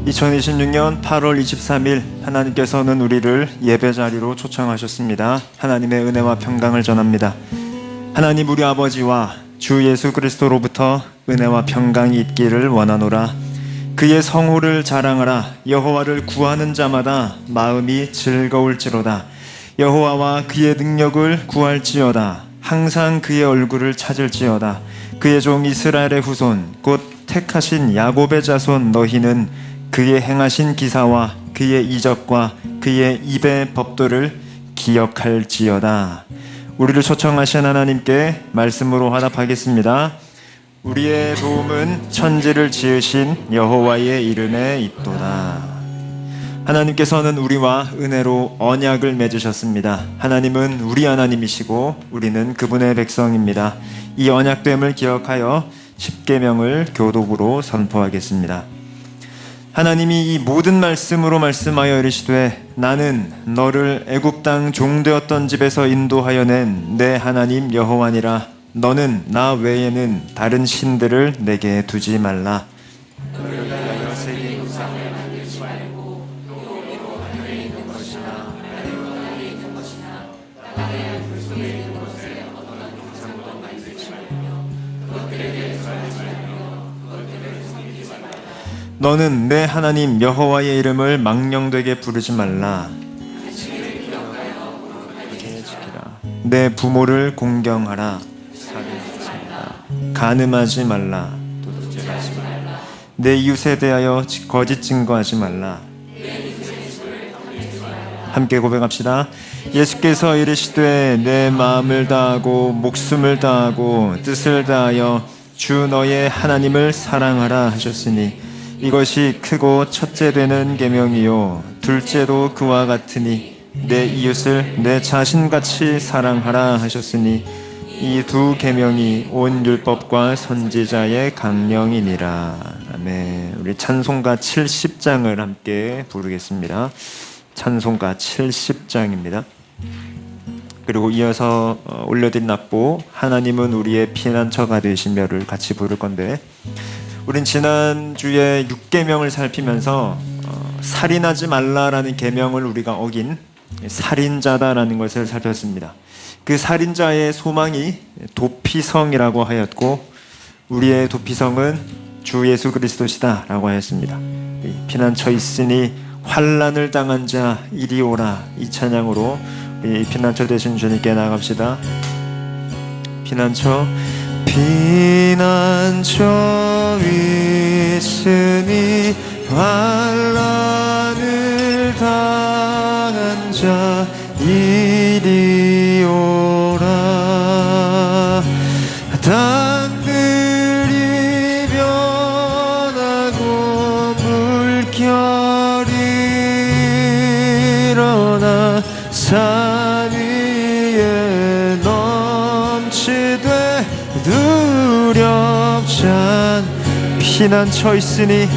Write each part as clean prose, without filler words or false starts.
2026년 8월 23일 하나님께서는 우리를 예배 자리로 초청하셨습니다. 하나님의 은혜와 평강을 전합니다. 하나님 우리 아버지와 주 예수 그리스도로부터 은혜와 평강이 있기를 원하노라. 그의 성호를 자랑하라. 여호와를 구하는 자마다 마음이 즐거울지로다. 여호와와 그의 능력을 구할지어다. 항상 그의 얼굴을 찾을지어다. 그의 종 이스라엘의 후손 곧 택하신 야곱의 자손 너희는 그의 행하신 기사와 그의 이적과 그의 입의 법도를 기억할지어다. 우리를 초청하신 하나님께 말씀으로 화답하겠습니다. 우리의 도움은 천지를 지으신 여호와의 이름에 있도다. 하나님께서는 우리와 은혜로 언약을 맺으셨습니다. 하나님은 우리 하나님이시고 우리는 그분의 백성입니다. 이 언약됨을 기억하여 십계명을 교독으로 선포하겠습니다. 하나님이 이 모든 말씀으로 말씀하여 이르시되 나는 너를 애굽 땅 종되었던 집에서 인도하여 낸 내 하나님 여호와니라. 너는 나 외에는 다른 신들을 내게 두지 말라. 너를 위하여 새긴 우상을 만들지 말고 노미로 하늘에 있는 것이나 땅에 있는 것이나 땅의 불 속에 있는 것을 어떤 우상으로 만들지 말며 그것들에 대해 절하지 말며 그것들을 섬기지 말라. 너는 내 하나님 여호와의 이름을 망령되게 부르지 말라. 내 부모를 공경하라. 간음하지 말라. 도둑질하지 말라. 내 이웃에 대하여 거짓 증거하지 말라. 함께 고백합시다. 예수께서 이르시되 내 마음을 다하고 목숨을 다하고 뜻을 다하여 주 너의 하나님을 사랑하라 하셨으니 이것이 크고 첫째 되는 계명이요 둘째도 그와 같으니 내 이웃을 내 자신같이 사랑하라 하셨으니 이 두 계명이 온 율법과 선지자의 강령이니라. 아멘. 우리 찬송가 70장을 함께 부르겠습니다. 찬송가 70장입니다. 그리고 이어서 올려드린 납보 하나님은 우리의 피난처가 되시며를 같이 부를 건데, 우린 지난주에 6계명을 살피면서 살인하지 말라라는 계명을 우리가 어긴 살인자다라는 것을 살폈습니다. 그 살인자의 소망이 도피성이라고 하였고 우리의 도피성은 주 예수 그리스도시다 라고 하였습니다. 피난처 있으니 환난을 당한 자 이리 오라. 이 찬양으로 이 피난처 되신 주님께 나아갑시다. 피난처 있으니 환난을 당한 자 이리 오라. 땅들이 변하고 물결이 일어나 산 위에 넘치되 두렵지 않. 피난처 있으니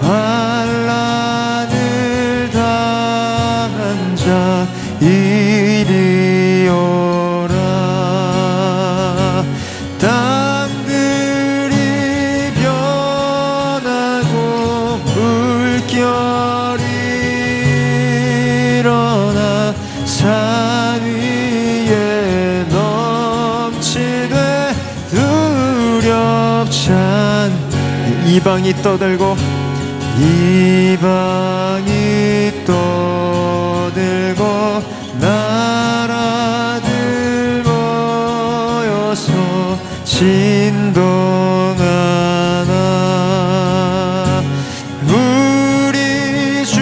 환난을 당한 자 이리 오라. 땅들이 변하고 물결이 일어나 산 위에 넘치되 두렵지 않. 이방이 떠들고 나라들 모여서 진동하나. 우리 주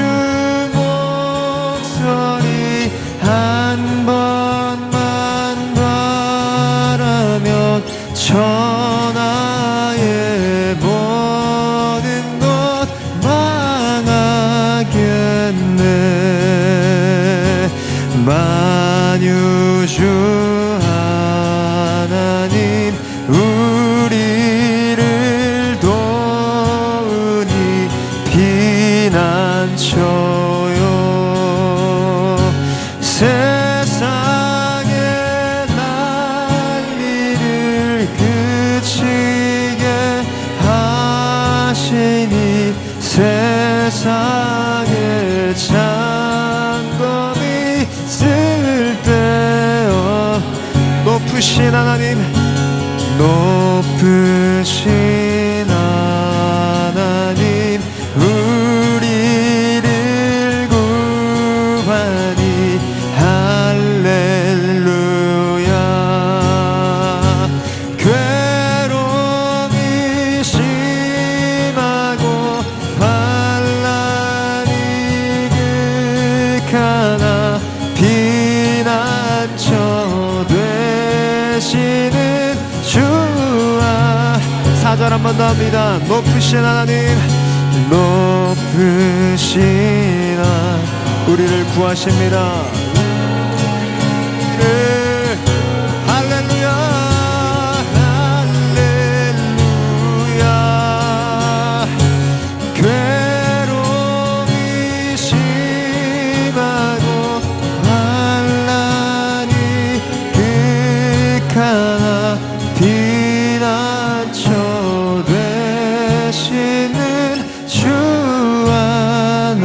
목소리 한 번만 바라면 천하의 모든 것 망하겠네. 만유주 하나님 우리를 도우니 피난처요. 세상의 난리를 세상에 장검이 쓸때어 높으신 하나님, 높으신 하나님, 우리를 구하니 할렐루야. 괴로움이 심하고 환난이 극하나 피난처 되시는 주와. 4절 한 번 더 합니다. 높으신 하나님, 높으신 하나님, 우리를 구하십니다. 할렐루야, 할렐루야. 괴로움이 심하고 환난이 극하나 피난처 되시는 주 하나님.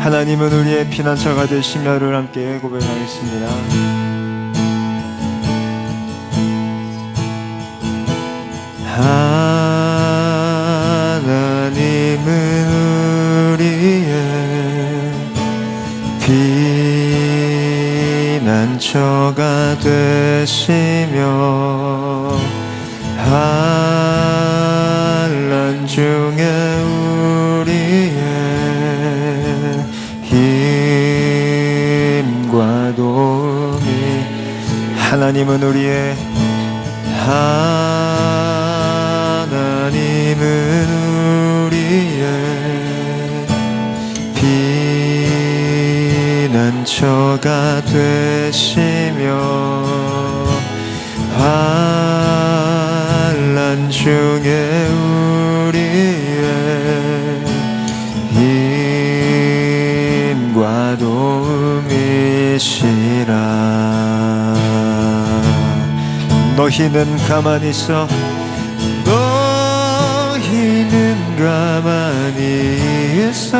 하나님은 우리의 피난처가 되시며를 함께 고백하겠습니다. 하나님은 우리의 피난처가 되시며 환난 중에 우리의 힘과 도움이. 하나님은 우리의 하나님은 우리의 피난처가 되시며 환난 중에 우리의 힘과 도움이시라. 너희는 가만히 있어, 너희는 가만히 있어.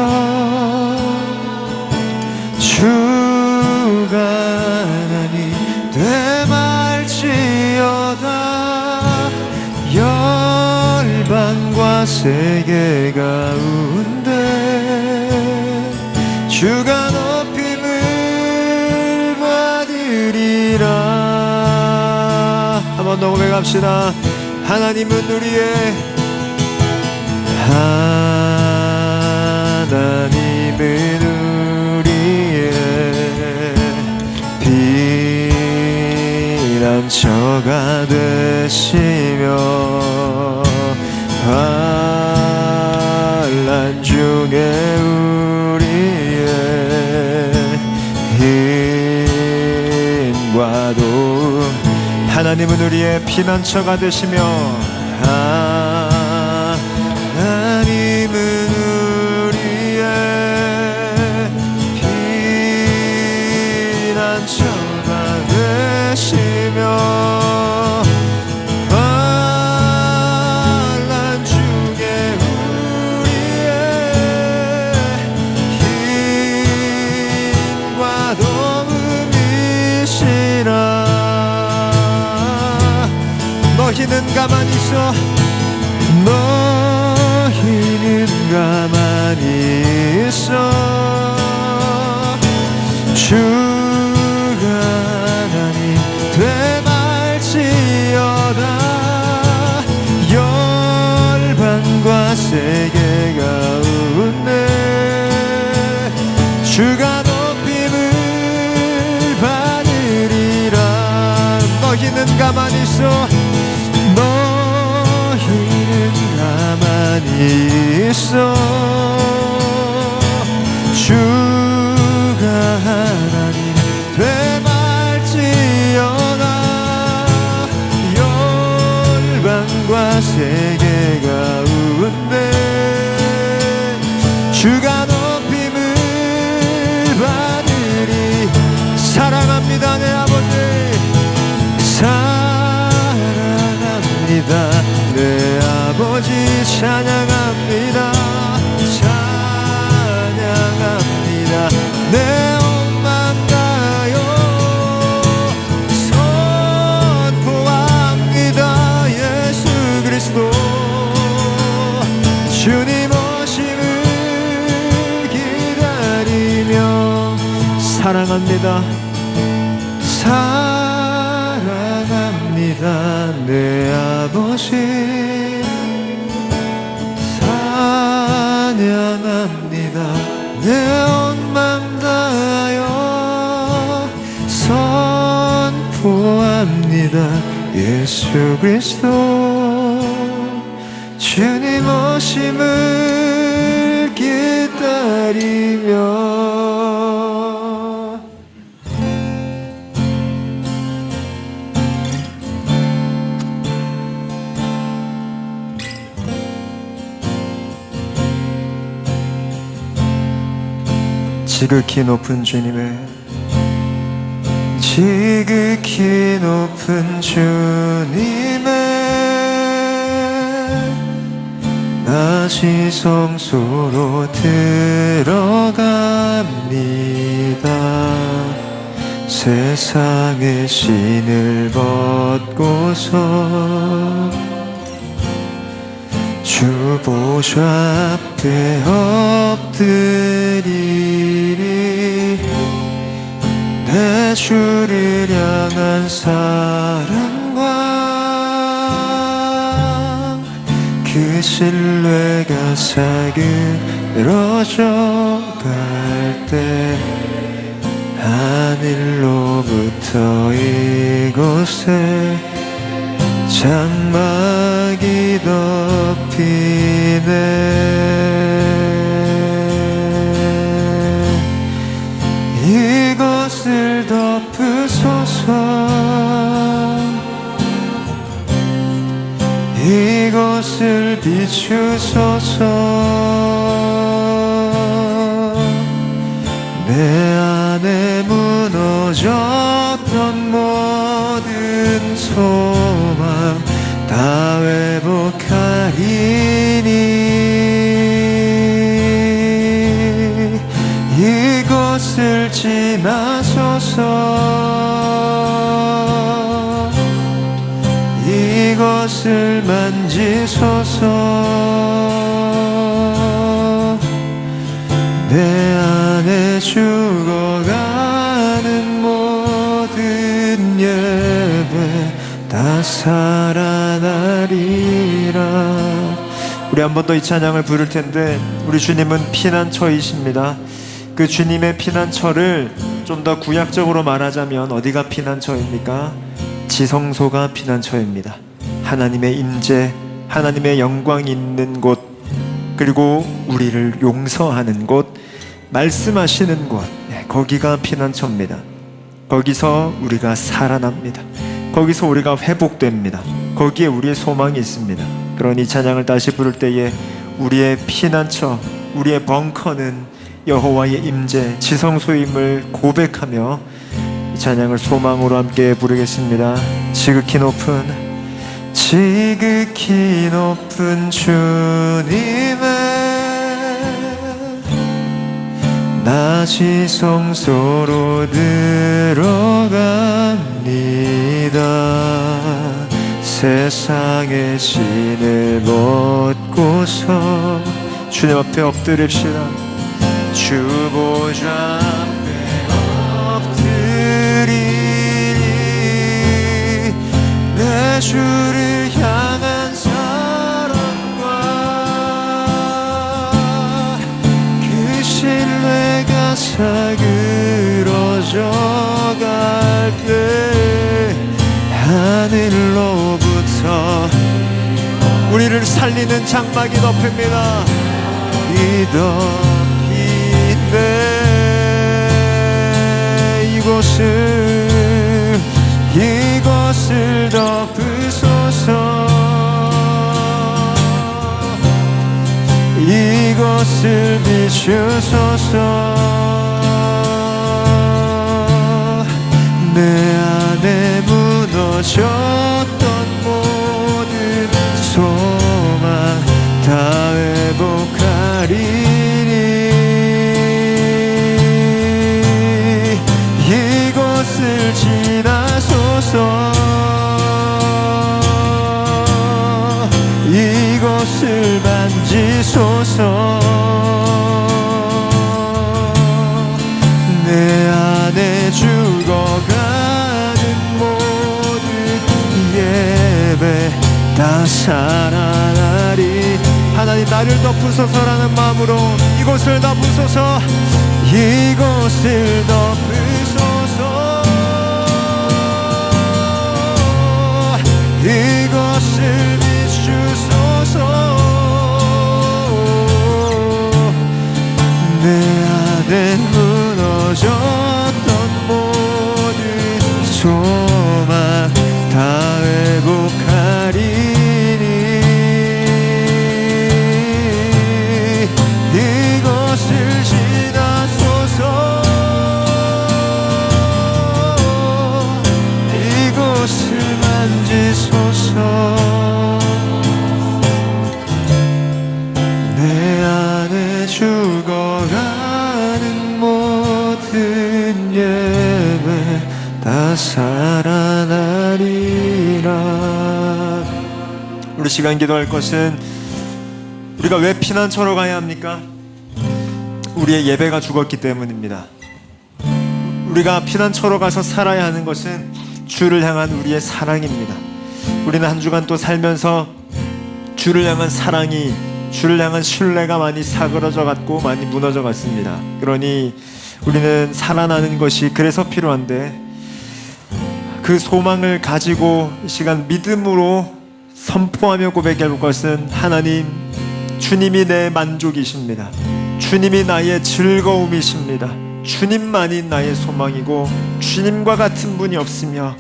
주가 하나님 되말지어다. 열방과 세계 가운데 주가 높임을 받으리라. 한 번 더 고백합시다. 하나님은 우리의 하나님은 우리의 피난처가 되시며 환난 중에 우리의 힘과 도움. 하나님은 우리의 피난처가 되시며 하나님은 우리의 피난처가 되시며 환난 중에 우리의 힘과 도움이시라. 너희는 가만히 있어, 너희는 가만히 있어. 주가 하나님 되말지어다. 열방과 세계 가운데 주가 높임을 받으리라. 너희는 가만히 있어, 너희는 가만히 있어. 주가 하나님 되말지어다. 열방과 세계 가운데 주가 높임을 받으리. 사랑합니다 내 아버지, 사랑합니다 찬양합니다. 찬양합니다. 내 온 맘 다하여 선포합니다. 예수 그리스도 주님 오심을 기다리며 사랑합니다. 사랑합니다. 내 아버지 찬양합니다. 내 온 맘 다하여 선포합니다. 예수 그리스도 주님 오심을 기다리며 지극히 높은 주님의 지극히 높은 주님의 낮이 성소로 들어갑니다. 세상의 신을 벗고서 주 보좌 앞에 엎드리리. 내 주를 향한 사랑과 그 신뢰가 사그러져 갈 때 하늘로부터 이곳에 장막이 덮이네. 이것을 덮으소서. 이것을 비추소서. 내 안에 무너졌던 모든 소망 다 회복하리니. 이곳을 지나소서. 이것을 만지소서. 내 안에 죽어가는 모든 예배 다 살아나리라. 우리 한 번 더 이 찬양을 부를 텐데, 우리 주님은 피난처이십니다. 그 주님의 피난처를 좀 더 구약적으로 말하자면 어디가 피난처입니까? 지성소가 피난처입니다. 하나님의 임재, 하나님의 영광이 있는 곳, 그리고 우리를 용서하는 곳, 말씀하시는 곳, 거기가 피난처입니다. 거기서 우리가 살아납니다. 거기서 우리가 회복됩니다. 거기에 우리의 소망이 있습니다. 그러니 찬양을 다시 부를 때에 우리의 피난처, 우리의 벙커는 여호와의 임재, 지성소임을 고백하며 이 찬양을 소망으로 함께 부르겠습니다. 지극히 높은 주님의 낮이 성소로 들어갑니다. 세상의 신을 벗고서 주님 앞에 엎드립시다. 주 보좌 앞에 엎드리리. 내 주를 향한 사랑과 그 신뢰가 사그러져 갈 때 하늘로부터 우리를 살리는 장막이 덮입니다. 이 덮이네. 이곳을 덮으소서. 이것을 비추소서. 내 안에 무너졌던 모든 소망 다 다 살아나리. 하나님 나를 덮으소서라는 마음으로 이곳을 덮으소서, 이곳을 덮으소서, 이곳을 비추소서. 내 안에 무너졌던 모든 소망 다 회복하리니. 이것을 지나소서, 이곳을 만지소서. 내 안에 죽어가는 모든 예배 다 살아나리라. 우리 시간 기도할 것은, 우리가 왜 피난처로 가야 합니까? 우리의 예배가 죽었기 때문입니다. 우리가 피난처로 가서 살아야 하는 것은 주를 향한 우리의 사랑입니다. 우리는 한 주간 또 살면서 주를 향한 사랑이, 주를 향한 신뢰가 많이 사그러져 갔고 많이 무너져 갔습니다. 그러니 우리는 살아나는 것이 그래서 필요한데, 그 소망을 가지고 이 시간 믿음으로 선포하며 고백해 볼 것은, 하나님, 주님이 내 만족이십니다. 주님이 나의 즐거움이십니다. 주님만이 나의 소망이고 주님과 같은 분이 없으며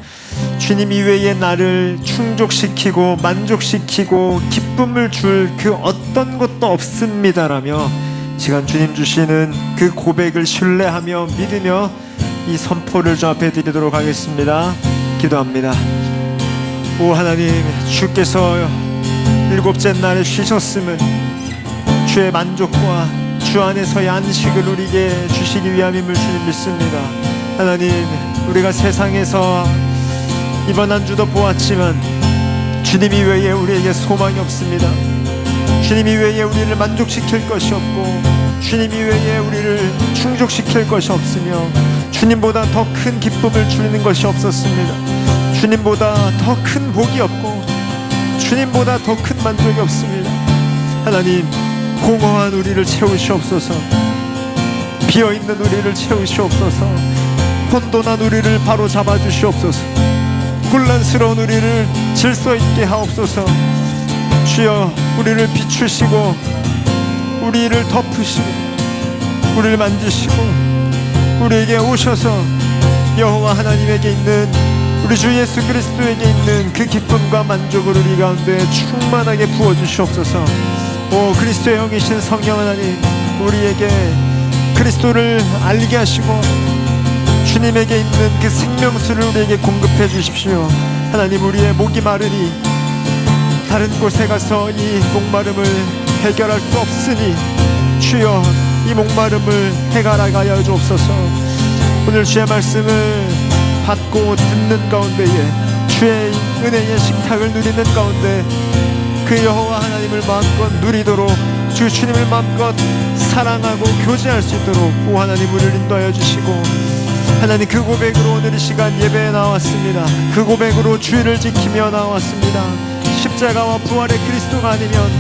주님 이외에 나를 충족시키고 만족시키고 기쁨을 줄 그 어떤 것도 없습니다라며 시간 주님 주시는 그 고백을 신뢰하며 믿으며 이 선포를 주 앞에 드리도록 하겠습니다. 기도합니다. 오 하나님, 주께서 일곱째 날에 쉬셨음은 주의 만족과 주 안에서의 안식을 우리에게 주시기 위함임을 주님 믿습니다. 하나님, 우리가 세상에서 이번 한 주도 보았지만 주님 이외에 우리에게 소망이 없습니다. 주님 이외에 우리를 만족시킬 것이 없고 주님 이외에 우리를 충족시킬 것이 없으며 주님보다 더 큰 기쁨을 주는 것이 없었습니다. 주님보다 더 큰 복이 없고 주님보다 더 큰 만족이 없습니다. 하나님, 공허한 우리를 채우시옵소서. 비어있는 우리를 채우시옵소서. 혼돈한 우리를 바로 잡아주시옵소서. 혼란스러운 우리를 질서 있게 하옵소서. 주여, 우리를 비추시고 우리를 덮으시고 우리를 만지시고 우리에게 오셔서 여호와 하나님에게 있는 우리 주 예수 그리스도에게 있는 그 기쁨과 만족을 우리 가운데 충만하게 부어주시옵소서. 오 그리스도의 영이신 성령 하나님, 우리에게 그리스도를 알게 하시고 주님에게 있는 그 생명수를 우리에게 공급해 주십시오. 하나님, 우리의 목이 마르니 다른 곳에 가서 이 목마름을 해결할 수 없으니 주여, 이 목마름을 해결하게 하여 주옵소서. 오늘 주의 말씀을 받고 듣는 가운데에 주의 은혜의 식탁을 누리는 가운데 그 여호와 하나님을 마음껏 누리도록 주 주님을 마음껏 사랑하고 교제할 수 있도록 오 하나님, 우리를 인도하여 주시고, 하나님, 그 고백으로 오늘 이 시간 예배에 나왔습니다. 그 고백으로 주의를 지키며 나왔습니다. 십자가와 부활의 그리스도가 아니면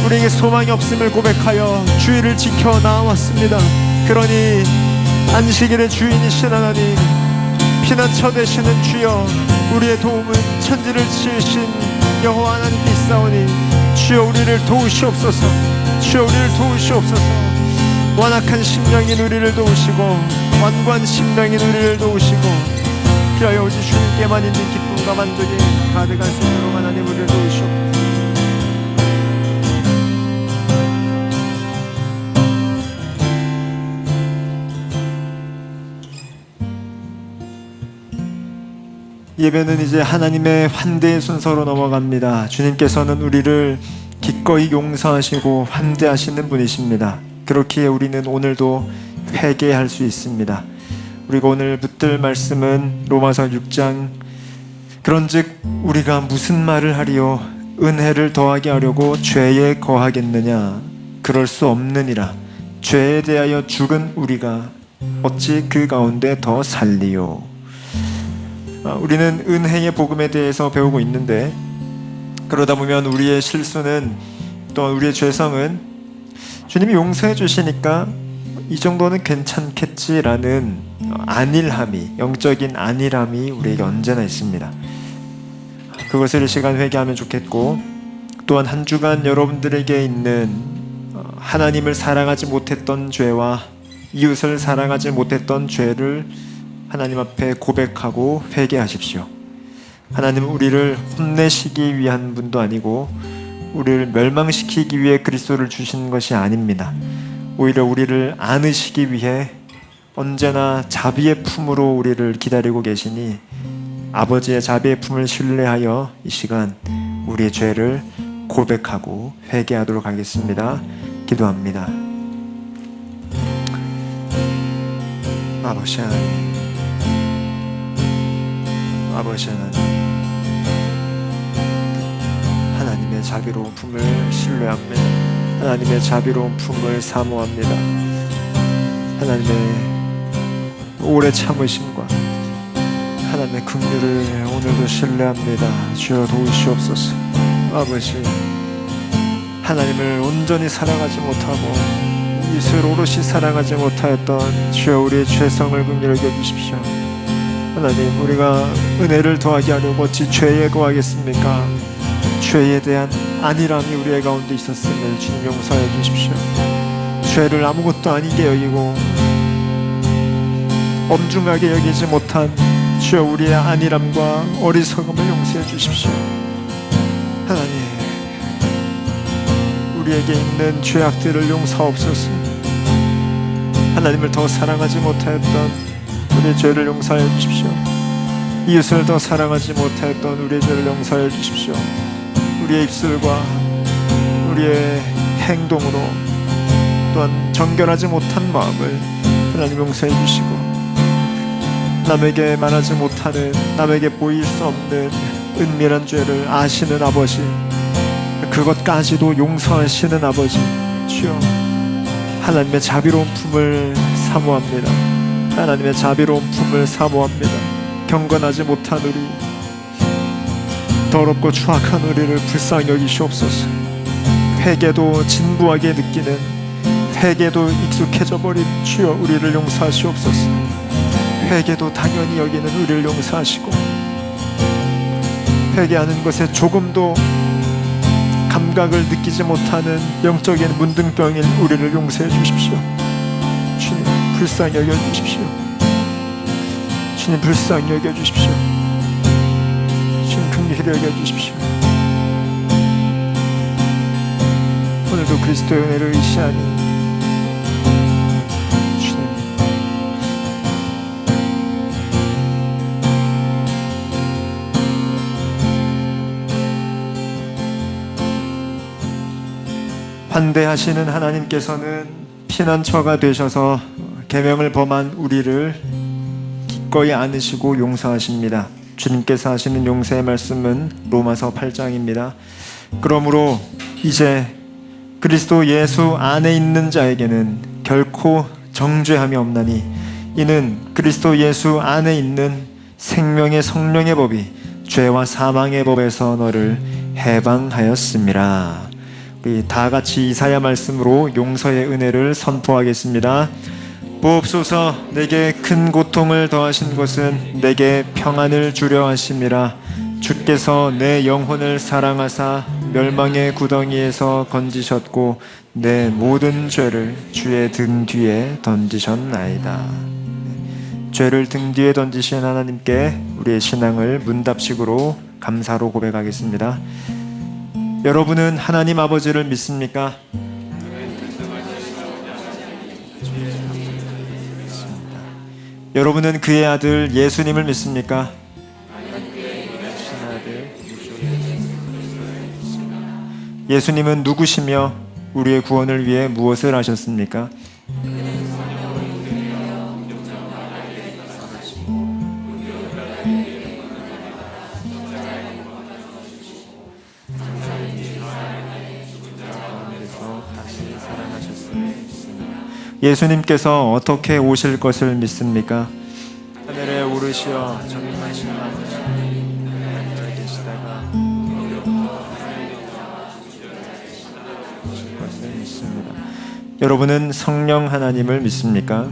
우리에게 소망이 없음을 고백하여 주의를 지켜 나왔습니다. 그러니 안식일의 주인이신 하나님, 피난처 되시는 주여, 우리의 도움은 천지를 지으신 여호와 하나님께 있사오니 주여, 우리를 도우시옵소서. 주여, 우리를 도우시옵소서. 완악한 심령인 우리를 도우시고 완고한 심령인 우리를 도우시고 그리하여 오직 주님께만 있는 기쁨과 만족이 가득할 수 있도록 하나님, 우리를 도우시옵소서. 예배는 이제 하나님의 환대의 순서로 넘어갑니다. 주님께서는 우리를 기꺼이 용서하시고 환대하시는 분이십니다. 그렇기에 우리는 오늘도 회개할 수 있습니다. 우리가 오늘 붙들 말씀은 로마서 6장, 그런즉 우리가 무슨 말을 하리요? 은혜를 더하게 하려고 죄에 거하겠느냐? 그럴 수 없느니라. 죄에 대하여 죽은 우리가 어찌 그 가운데 더 살리요? 우리는 은혜의 복음에 대해서 배우고 있는데 그러다 보면 우리의 실수는, 또 우리의 죄성은 주님이 용서해 주시니까 이 정도는 괜찮겠지라는 안일함이, 영적인 안일함이 우리에게 언제나 있습니다. 그것을 이 시간 회개하면 좋겠고, 또한 한 주간 여러분들에게 있는 하나님을 사랑하지 못했던 죄와 이웃을 사랑하지 못했던 죄를 하나님 앞에 고백하고 회개하십시오. 하나님은 우리를 혼내시기 위한 분도 아니고 우리를 멸망시키기 위해 그리스도를 주신 것이 아닙니다. 오히려 우리를 안으시기 위해 언제나 자비의 품으로 우리를 기다리고 계시니, 아버지의 자비의 품을 신뢰하여 이 시간 우리의 죄를 고백하고 회개하도록 하겠습니다. 기도합니다. 아버지 하나님, 아버지 하나님, 하나님의 자비로운 품을 신뢰합니다. 하나님의 자비로운 품을 사모합니다. 하나님의 오래 참으심과 하나님의 긍휼을 오늘도 신뢰합니다. 주여 도우시옵소서. 아버지, 하나님을 온전히 사랑하지 못하고 이웃을 오롯이 사랑하지 못하였던 주여 우리의 죄성을 긍휼히 여겨주십시오. 하나님, 우리가 은혜를 더하게 하려고 어찌 죄에 거하겠습니까? 죄에 대한 안일함이 우리의 가운데 있었음을 주님 용서해 주십시오. 죄를 아무것도 아니게 여기고 엄중하게 여기지 못한 주여 우리의 안일함과 어리석음을 용서해 주십시오. 하나님, 우리에게 있는 죄악들을 용서하옵소서. 하나님을 더 사랑하지 못하였던 우리의 죄를 용서하여 주십시오. 이웃을 더 사랑하지 못하였던 우리의 죄를 용서하여 주십시오. 우리의 입술과 우리의 행동으로 또한 정결하지 못한 마음을 하나님 용서해 주시고, 남에게 말하지 못하는, 남에게 보일 수 없는 은밀한 죄를 아시는 아버지, 그것까지도 용서하시는 아버지, 주여 하나님의 자비로운 품을 사모합니다. 하나님의 자비로운 품을 사모합니다. 경건하지 못한 우리, 더럽고 추악한 우리를 불쌍히 여기시옵소서. 회개도 진부하게 느끼는, 회개도 익숙해져 버린 주여 우리를 용서하시옵소서. 회개도 당연히 여기는 우리를 용서하시고, 회개하는 것에 조금도 감각을 느끼지 못하는 영적인 문둥병인 우리를 용서해 주십시오. 주님, 불쌍히 여겨주십시오. 주님, 불쌍히 여겨주십시오. 주님, 긍휼히 여겨주십시오. 오늘도 그리스도의 은혜를 의시하니 주님, 환대하시는 하나님께서는 피난처가 되셔서 계명을 범한 우리를 기꺼이 안으시고 용서하십니다. 주님께서 하시는 용서의 말씀은 로마서 8장입니다. 그러므로 이제 그리스도 예수 안에 있는 자에게는 결코 정죄함이 없나니, 이는 그리스도 예수 안에 있는 생명의 성령의 법이 죄와 사망의 법에서 너를 해방하였음이라. 우리 다 같이 이사야 말씀으로 용서의 은혜를 선포하겠습니다. 보옵소서, 내게 큰 고통을 더하신 것은 내게 평안을 주려 하심이라. 주께서 내 영혼을 사랑하사 멸망의 구덩이에서 건지셨고 내 모든 죄를 주의 등 뒤에 던지셨나이다. 죄를 등 뒤에 던지신 하나님께 우리의 신앙을 문답식으로 감사로 고백하겠습니다. 여러분은 하나님 아버지를 믿습니까? 여러분은 그의 아들 예수님을 믿습니까? 예수님은 누구시며 우리의 구원을 위해 무엇을 하셨습니까? 예수님께서 어떻게 오실 것을 믿습니까? 하늘에 오르시어 전능하신 아버지 앉아 계시다가 여러분은 성령 하나님을 믿습니까?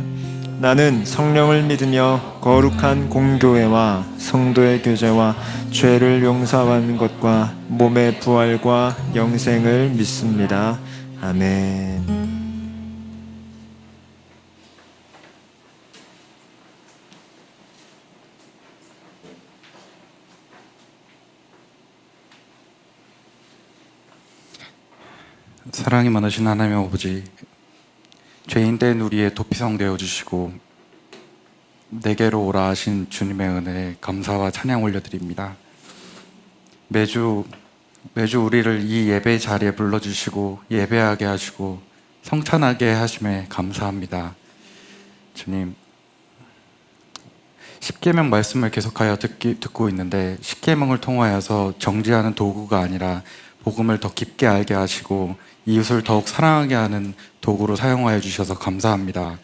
나는 성령을 믿으며 거룩한 공교회와 성도의 교제와 죄를 용서하는 것과 몸의 부활과 영생을 믿습니다. 아멘. 사랑이 많으신 하나님 아버지, 죄인된 우리의 도피성 되어주시고 내게로 오라 하신 주님의 은혜에 감사와 찬양 올려드립니다. 매주 우리를 이 예배 자리에 불러주시고 예배하게 하시고 성찬하게 하심에 감사합니다. 주님, 십계명 말씀을 계속하여 듣고 있는데, 십계명을 통하여서 정죄하는 도구가 아니라 복음을 더 깊게 알게 하시고 이웃을 더욱 사랑하게 하는 도구로 사용하여 주셔서 감사합니다.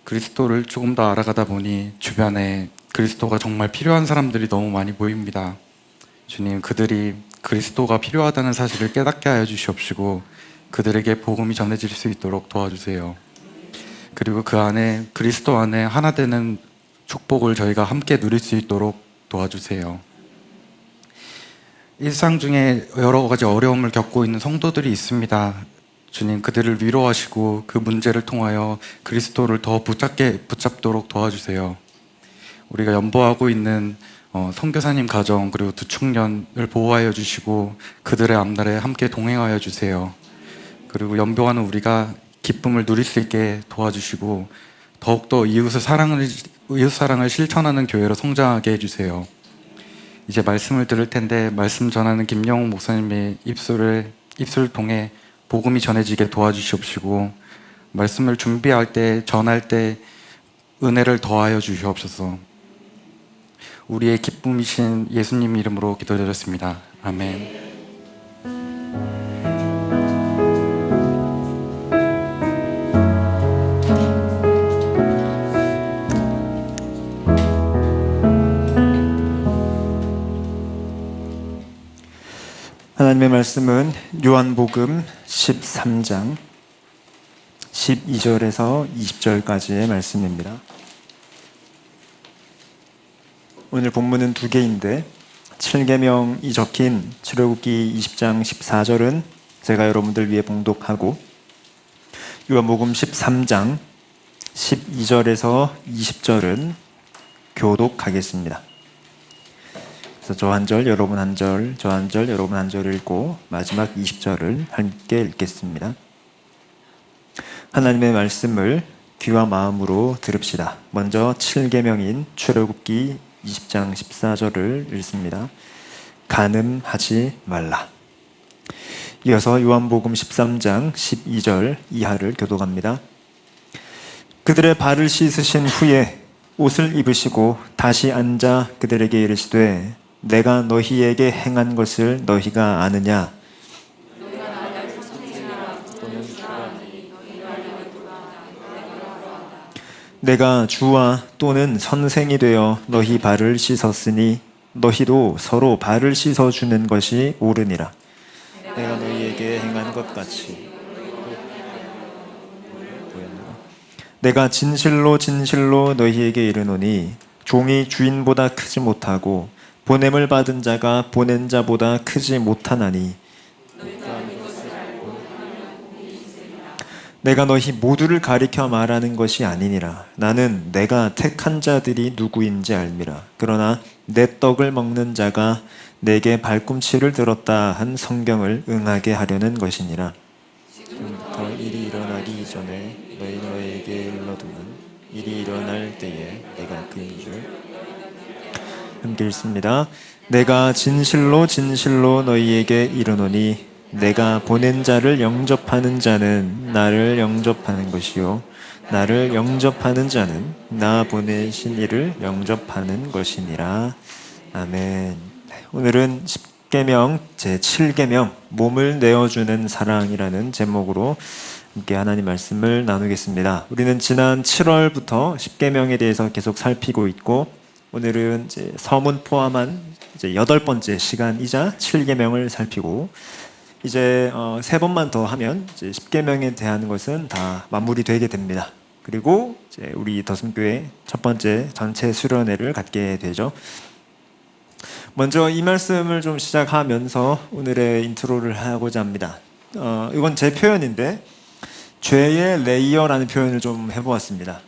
그리스도를 조금 더 알아가다 보니 주변에 그리스도가 정말 필요한 사람들이 너무 많이 보입니다. 주님, 그들이 그리스도가 필요하다는 사실을 깨닫게 하여 주시옵시고 그들에게 복음이 전해질 수 있도록 도와주세요. 그리고 그 안에, 그리스도 안에 하나 되는 축복을 저희가 함께 누릴 수 있도록 도와주세요. 일상 중에 여러 가지 어려움을 겪고 있는 성도들이 있습니다. 주님, 그들을 위로하시고 그 문제를 통하여 그리스도를 더 붙잡도록 도와주세요. 우리가 연보하고 있는 선교사님 가정, 그리고 두 청년을 보호하여 주시고 그들의 앞날에 함께 동행하여 주세요. 그리고 연보하는 우리가 기쁨을 누릴 수 있게 도와주시고 더욱더 이웃 사랑을 실천하는 교회로 성장하게 해주세요. 이제 말씀을 들을 텐데, 말씀 전하는 김영웅 목사님의 입술을 통해 복음이 전해지게 도와주시옵시고 말씀을 준비할 때, 전할 때 은혜를 더하여 주시옵소서. 우리의 기쁨이신 예수님 이름으로 기도드렸습니다. 아멘. 하나님의 말씀은 요한복음 13장 12절에서 20절까지의 말씀입니다. 오늘 본문은 두 개인데 7계명이 적힌 출애굽기 20장 14절은 제가 여러분들 위해 봉독하고, 요한복음 13장 12절에서 20절은 교독하겠습니다. 그래서 저 한 절, 여러분 한 절, 저 한 절, 여러분 한 절을 읽고 마지막 20절을 함께 읽겠습니다. 하나님의 말씀을 귀와 마음으로 들읍시다. 먼저 7계명인 출애굽기 20장 14절을 읽습니다. 간음하지 말라. 이어서 요한복음 13장 12절 이하를 교독합니다. 그들의 발을 씻으신 후에 옷을 입으시고 다시 앉아 그들에게 이르시되 내가 너희에게 행한 것을 너희가 아느냐? 내가 주와 또는 선생이 되어 너희 발을 씻었으니 너희도 서로 발을 씻어주는 것이 옳으니라. 내가 너희에게 행한 것 같이. 내가 진실로 진실로 너희에게 이르노니 종이 주인보다 크지 못하고 보냄을 받은 자가 보낸 자보다 크지 못하나니 내가 너희 모두를 가리켜 말하는 것이 아니니라. 나는 내가 택한 자들이 누구인지 알미라. 그러나 내 떡을 먹는 자가 내게 발꿈치를 들었다 한 성경을 응하게 하려는 것이니라. 지금부터 일이 일어나기 이전에 너희에게 일러두는 일이 일어날 때에 내가 그인 줄. 함께 읽습니다. 내가 진실로 진실로 너희에게 이르노니 내가 보낸 자를 영접하는 자는 나를 영접하는 것이요 나를 영접하는 자는 나 보내신 이를 영접하는 것이니라. 아멘. 오늘은 10계명 제7계명 몸을 내어주는 사랑이라는 제목으로 함께 하나님 말씀을 나누겠습니다. 우리는 지난 7월부터 10계명에 대해서 계속 살피고 있고, 오늘은 이제 서문 포함한 이제 8번째 시간이자 7계명을 살피고 이제 3번만 더 하면 이제 10계명에 대한 것은 다 마무리되게 됩니다. 그리고 이제 우리 더숨교회 첫 번째 전체 수련회를 갖게 되죠. 먼저 이 말씀을 좀 시작하면서 오늘의 인트로를 하고자 합니다. 이건 제 표현인데 죄의 레이어라는 표현을 좀 해보았습니다.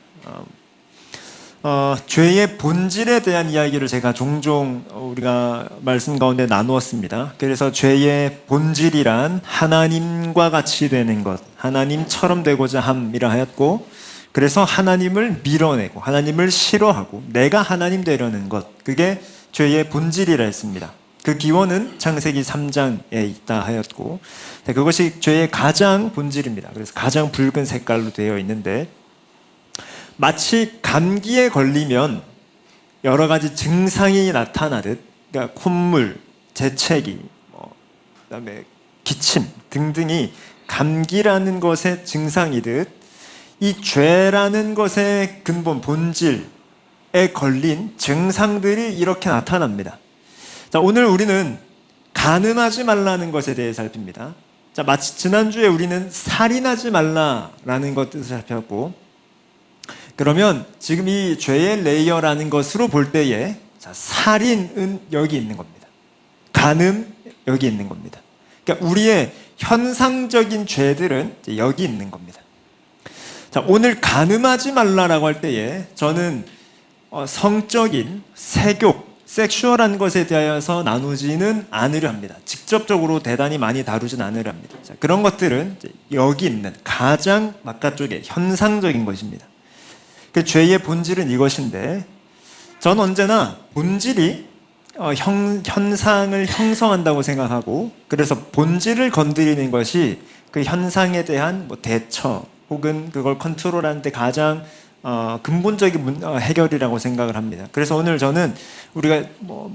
죄의 본질에 대한 이야기를 제가 종종 우리가 말씀 가운데 나누었습니다. 그래서 죄의 본질이란 하나님과 같이 되는 것, 하나님처럼 되고자 함이라 하였고, 그래서 하나님을 밀어내고 하나님을 싫어하고 내가 하나님 되려는 것, 그게 죄의 본질이라 했습니다. 그 기원은 창세기 3장에 있다 하였고, 그것이 죄의 가장 본질입니다. 그래서 가장 붉은 색깔로 되어 있는데, 마치 감기에 걸리면 여러 가지 증상이 나타나듯, 그러니까 콧물, 재채기, 그다음에 기침 등등이 감기라는 것의 증상이듯 이 죄라는 것의 근본 본질에 걸린 증상들이 이렇게 나타납니다. 자, 오늘 우리는 간음하지 말라는 것에 대해 살핍니다. 자, 마치 지난주에 우리는 살인하지 말라라는 것을 살폈고, 그러면 지금 이 죄의 레이어라는 것으로 볼 때에, 자, 살인은 여기 있는 겁니다. 간음 여기 있는 겁니다. 그러니까 우리의 현상적인 죄들은 여기 있는 겁니다. 자, 오늘 간음하지 말라라고 할 때에 저는 성적인 색욕, 섹슈얼한 것에 대하여서 나누지는 않으려 합니다. 직접적으로 대단히 많이 다루진 않으려 합니다. 자, 그런 것들은 여기 있는 가장 바깥쪽에 현상적인 것입니다. 그 죄의 본질은 이것인데, 전 언제나 본질이 현상을 형성한다고 생각하고, 그래서 본질을 건드리는 것이 그 현상에 대한 대처 혹은 그걸 컨트롤하는 데 가장 근본적인 해결이라고 생각을 합니다. 그래서 오늘 저는 우리가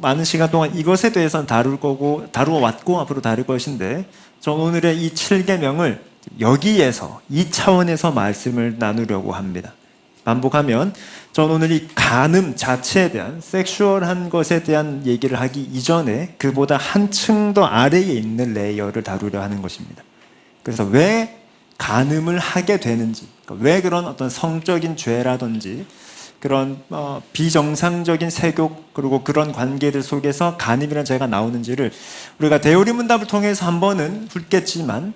많은 시간 동안 이것에 대해서는 다루어 왔고 앞으로 다룰 것인데, 전 오늘의 이 7계명을 여기에서 이 차원에서 말씀을 나누려고 합니다. 반복하면 전 오늘 이 간음 자체에 대한 섹슈얼한 것에 대한 얘기를 하기 이전에 그보다 한층 더 아래에 있는 레이어를 다루려 하는 것입니다. 그래서 왜 간음을 하게 되는지, 왜 그런 어떤 성적인 죄라든지 그런 비정상적인 색욕 그리고 그런 관계들 속에서 간음이라는 죄가 나오는지를 우리가 대우리 문답을 통해서 한 번은 훑겠지만,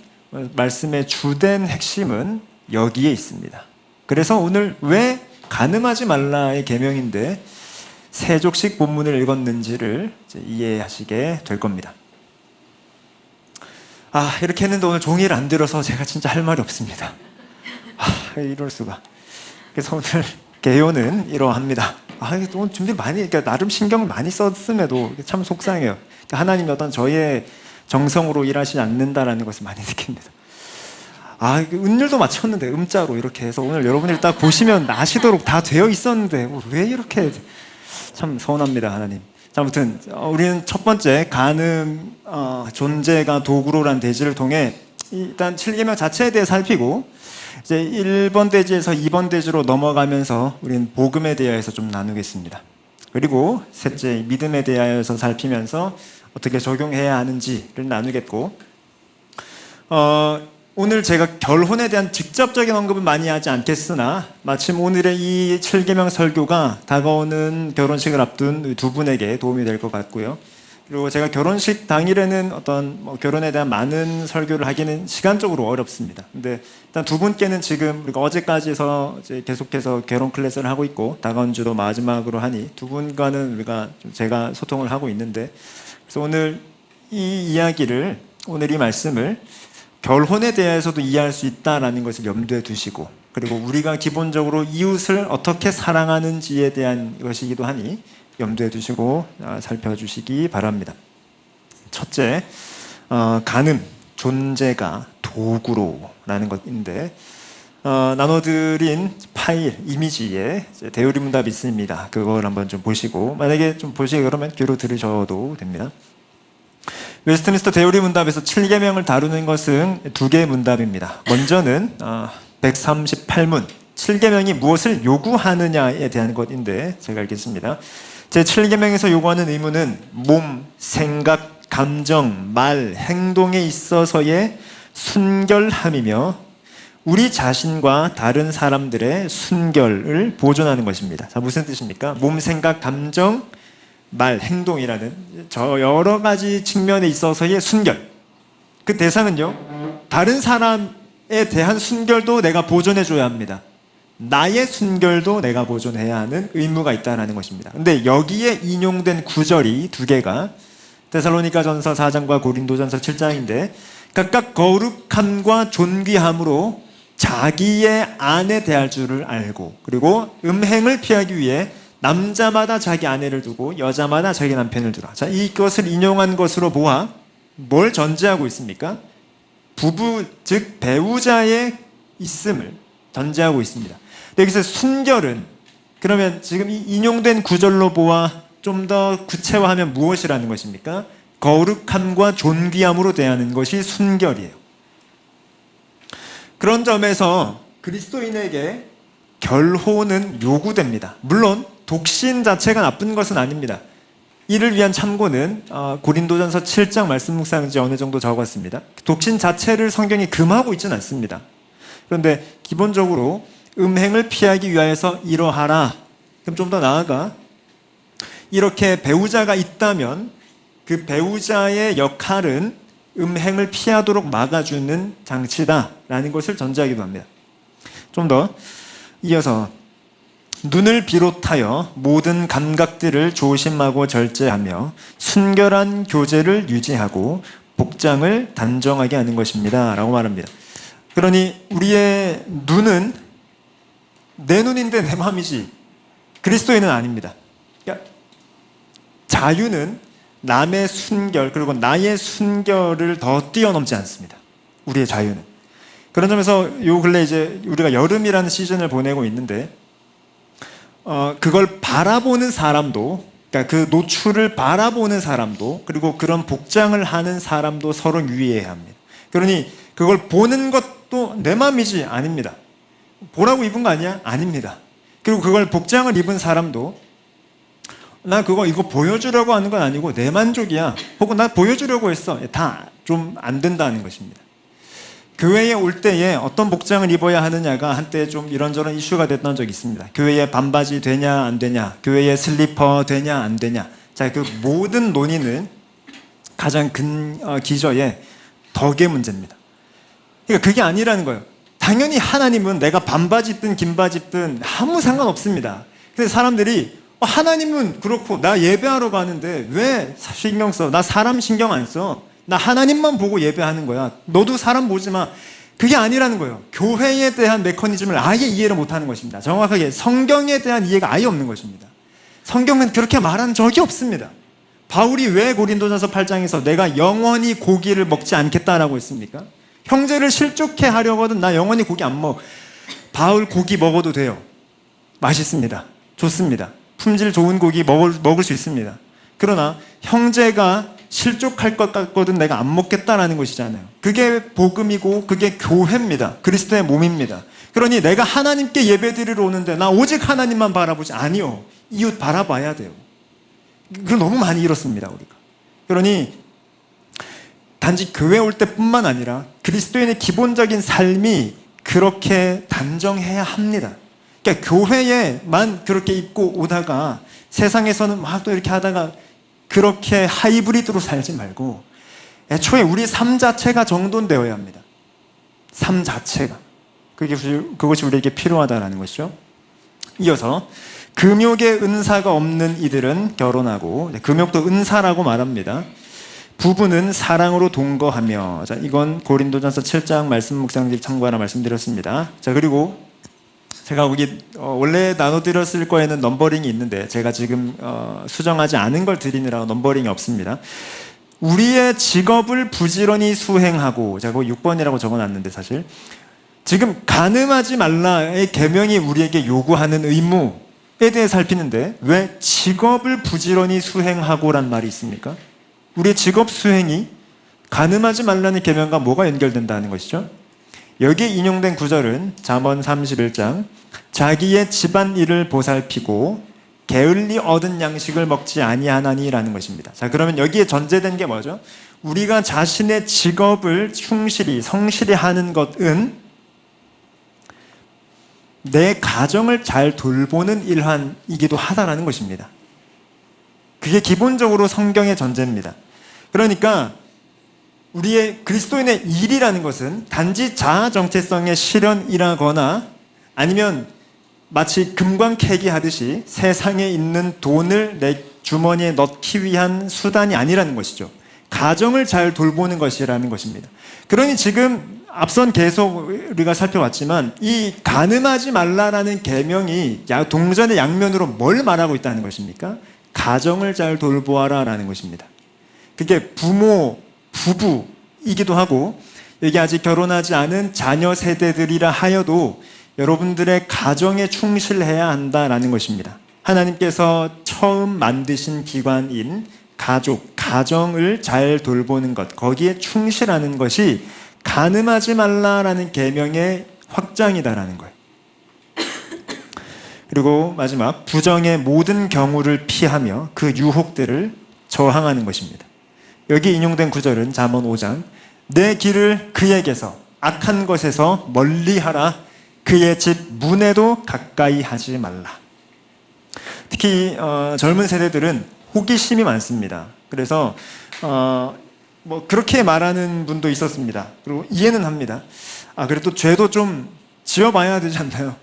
말씀의 주된 핵심은 여기에 있습니다. 그래서 오늘 왜 간음하지 말라의 계명인데 세족식 본문을 읽었는지를 이해하시게 될 겁니다. 이렇게 했는데 오늘 종이를 안 들어서 제가 진짜 할 말이 없습니다. 이럴 수가. 그래서 오늘 개요는 이러합니다. 오늘 준비 많이, 그러니까 나름 신경을 많이 썼음에도 참 속상해요. 하나님이 어떤 저의 정성으로 일하시지 않는다라는 것을 많이 느낍니다. 운율도 맞췄는데 음자로 이렇게 해서 오늘 여러분들이 딱 보시면 아시도록 다 되어 있었는데 왜 이렇게, 참 서운합니다, 하나님. 자, 아무튼 우리는 첫 번째 간음 존재가 도구로라는 대지를 통해 일단 7계명 자체에 대해 살피고, 이제 1번 대지에서 2번 대지로 넘어가면서 우리는 복음에 대하여서 좀 나누겠습니다. 그리고 셋째 믿음에 대하여서 살피면서 어떻게 적용해야 하는지를 나누겠고, 오늘 제가 결혼에 대한 직접적인 언급은 많이 하지 않겠으나, 마침 오늘의 이 7계명 설교가 다가오는 결혼식을 앞둔 두 분에게 도움이 될 것 같고요. 그리고 제가 결혼식 당일에는 어떤 결혼에 대한 많은 설교를 하기는 시간적으로 어렵습니다. 근데 일단 두 분께는 지금 우리가 어제까지서 이제 계속해서 결혼 클래스를 하고 있고, 다가온 주도 마지막으로 하니 두 분과는 우리가 제가 소통을 하고 있는데, 그래서 오늘 이 이야기를, 오늘 이 말씀을 결혼에 대해서도 이해할 수 있다라는 것을 염두에 두시고, 그리고 우리가 기본적으로 이웃을 어떻게 사랑하는지에 대한 것이기도 하니 염두에 두시고 살펴주시기 바랍니다. 첫째, 간음, 존재가 도구로라는 것인데, 나눠드린 파일, 이미지에 대우리 문답이 있습니다. 그걸 한번 좀 보시고, 만약에 좀 보시기 그러면 귀로 들으셔도 됩니다. 웨스트민스터 대우리 문답에서 7계명을 다루는 것은 두 개의 문답입니다. 먼저는 138문, 7계명이 무엇을 요구하느냐에 대한 것인데 제가 읽겠습니다. 제7계명에서 요구하는 의무는 몸, 생각, 감정, 말, 행동에 있어서의 순결함이며 우리 자신과 다른 사람들의 순결을 보존하는 것입니다. 자, 무슨 뜻입니까? 몸, 생각, 감정, 말, 행동이라는 저 여러 가지 측면에 있어서의 순결. 그 대상은요, 다른 사람에 대한 순결도 내가 보존해줘야 합니다. 나의 순결도 내가 보존해야 하는 의무가 있다는 것입니다. 근데 여기에 인용된 구절이 두 개가 데살로니가전서 4장과 고린도전서 7장인데 각각 거룩함과 존귀함으로 자기의 아내 대할 줄을 알고 그리고 음행을 피하기 위해 남자마다 자기 아내를 두고 여자마다 자기 남편을 두라. 자, 이것을 인용한 것으로 보아 뭘 전제하고 있습니까? 부부 즉 배우자의 있음을 전제하고 있습니다. 여기서 순결은 그러면 지금 이 인용된 구절로 보아 좀 더 구체화하면 무엇이라는 것입니까? 거룩함과 존귀함으로 대하는 것이 순결이에요. 그런 점에서 그리스도인에게 결혼은 요구됩니다. 물론 독신 자체가 나쁜 것은 아닙니다. 이를 위한 참고는 고린도전서 7장 말씀 묵상지 어느 정도 적었습니다. 독신 자체를 성경이 금하고 있지는 않습니다. 그런데 기본적으로 음행을 피하기 위하여서 이러하라. 그럼 좀 더 나아가 이렇게 배우자가 있다면 그 배우자의 역할은 음행을 피하도록 막아주는 장치다라는 것을 전제하기도 합니다. 좀 더 이어서 눈을 비롯하여 모든 감각들을 조심하고 절제하며 순결한 교제를 유지하고 복장을 단정하게 하는 것입니다 라고 말합니다. 그러니 우리의 눈은 내 눈인데 내 마음이지 그리스도인은 아닙니다. 그러니까 자유는 남의 순결 그리고 나의 순결을 더 뛰어넘지 않습니다. 우리의 자유는. 그런 점에서 요 근래 이제 우리가 여름이라는 시즌을 보내고 있는데 그걸 바라보는 사람도 그러니까 그 노출을 바라보는 사람도 그리고 그런 복장을 하는 사람도 서로 유의해야 합니다. 그러니 그걸 보는 것도 내 마음이지 아닙니다. 보라고 입은 거 아니야? 아닙니다. 그리고 그걸 복장을 입은 사람도 나 이거 보여주려고 하는 건 아니고 내 만족이야. 혹은 나 보여주려고 했어. 다 좀 안 된다는 것입니다. 교회에 올 때에 어떤 복장을 입어야 하느냐가 한때 좀 이런저런 이슈가 됐던 적이 있습니다. 교회에 반바지 되냐 안 되냐, 교회에 슬리퍼 되냐 안 되냐. 자, 그 모든 논의는 가장 기저에 덕의 문제입니다. 그러니까 그게 아니라는 거예요. 당연히 하나님은 내가 반바지 입든 긴 바지 입든 아무 상관없습니다. 근데 사람들이 하나님은 그렇고 나 예배하러 가는데 왜 신경 써? 나 사람 신경 안 써. 나 하나님만 보고 예배하는 거야. 너도 사람 보지 마. 그게 아니라는 거예요. 교회에 대한 메커니즘을 아예 이해를 못하는 것입니다. 정확하게 성경에 대한 이해가 아예 없는 것입니다. 성경은 그렇게 말한 적이 없습니다. 바울이 왜 고린도전서 8장에서 내가 영원히 고기를 먹지 않겠다라고 했습니까? 형제를 실족해 하려거든 나 영원히 고기 안 먹어. 바울 고기 먹어도 돼요. 맛있습니다. 좋습니다. 품질 좋은 고기 먹을 수 있습니다. 그러나 형제가 실족할 것 같거든 내가 안 먹겠다라는 것이잖아요. 그게 복음이고 그게 교회입니다. 그리스도의 몸입니다. 그러니 내가 하나님께 예배드리러 오는데 나 오직 하나님만 바라보지 아니요. 이웃 바라봐야 돼요. 그걸 너무 많이 잃었습니다. 우리가. 그러니 단지 교회 올 때뿐만 아니라 그리스도인의 기본적인 삶이 그렇게 단정해야 합니다. 그러니까 교회에만 그렇게 입고 오다가 세상에서는 막 또 이렇게 하다가 그렇게 하이브리드로 살지 말고 애초에 우리 삶 자체가 정돈되어야 합니다. 삶 자체가. 그것이 우리에게 필요하다는 것이죠. 이어서 금욕의 은사가 없는 이들은 결혼하고 금욕도 은사라고 말합니다. 부부는 사랑으로 동거하며 자, 이건 고린도전서 7장 말씀 묵상집 참고하라 말씀드렸습니다. 자, 그리고 제가 거기 원래 나눠드렸을 거에는 넘버링이 있는데 제가 지금 수정하지 않은 걸 드리느라 넘버링이 없습니다. 우리의 직업을 부지런히 수행하고 제가 거기 6번이라고 적어놨는데 사실 지금 간음하지 말라의 계명이 우리에게 요구하는 의무에 대해 살피는데 왜 직업을 부지런히 수행하고란 말이 있습니까? 우리의 직업 수행이 간음하지 말라는 계명과 뭐가 연결된다는 것이죠? 여기에 인용된 구절은 잠언 31장 자기의 집안일을 보살피고 게을리 얻은 양식을 먹지 아니하나니라는 것입니다. 자, 그러면 여기에 전제된 게 뭐죠? 우리가 자신의 직업을 충실히 성실히 하는 것은 내 가정을 잘 돌보는 일환이기도 하다라는 것입니다. 그게 기본적으로 성경의 전제입니다. 그러니까 우리의 그리스도인의 일이라는 것은 단지 자아 정체성의 실현이라거나 아니면 마치 금광캐기 하듯이 세상에 있는 돈을 내 주머니에 넣기 위한 수단이 아니라는 것이죠. 가정을 잘 돌보는 것이라는 것입니다. 그러니 지금 앞선 계속 우리가 살펴봤지만 이 간음하지 말라라는 계명이 동전의 양면으로 뭘 말하고 있다는 것입니까? 가정을 잘 돌보아라라는 것입니다. 그게 부모, 부부이기도 하고 여기 아직 결혼하지 않은 자녀 세대들이라 하여도 여러분들의 가정에 충실해야 한다라는 것입니다. 하나님께서 처음 만드신 기관인 가족, 가정을 잘 돌보는 것, 거기에 충실하는 것이 간음하지 말라라는 계명의 확장이다라는 거예요. 그리고 마지막, 부정의 모든 경우를 피하며 그 유혹들을 저항하는 것입니다. 여기 인용된 구절은 잠언 5장, 내 길을 그에게서 악한 것에서 멀리하라, 그의 집 문에도 가까이 하지 말라. 특히 젊은 세대들은 호기심이 많습니다. 그래서 뭐 그렇게 말하는 분도 있었습니다. 그리고 이해는 합니다. 그래도 죄도 좀 지어봐야 되지 않나요?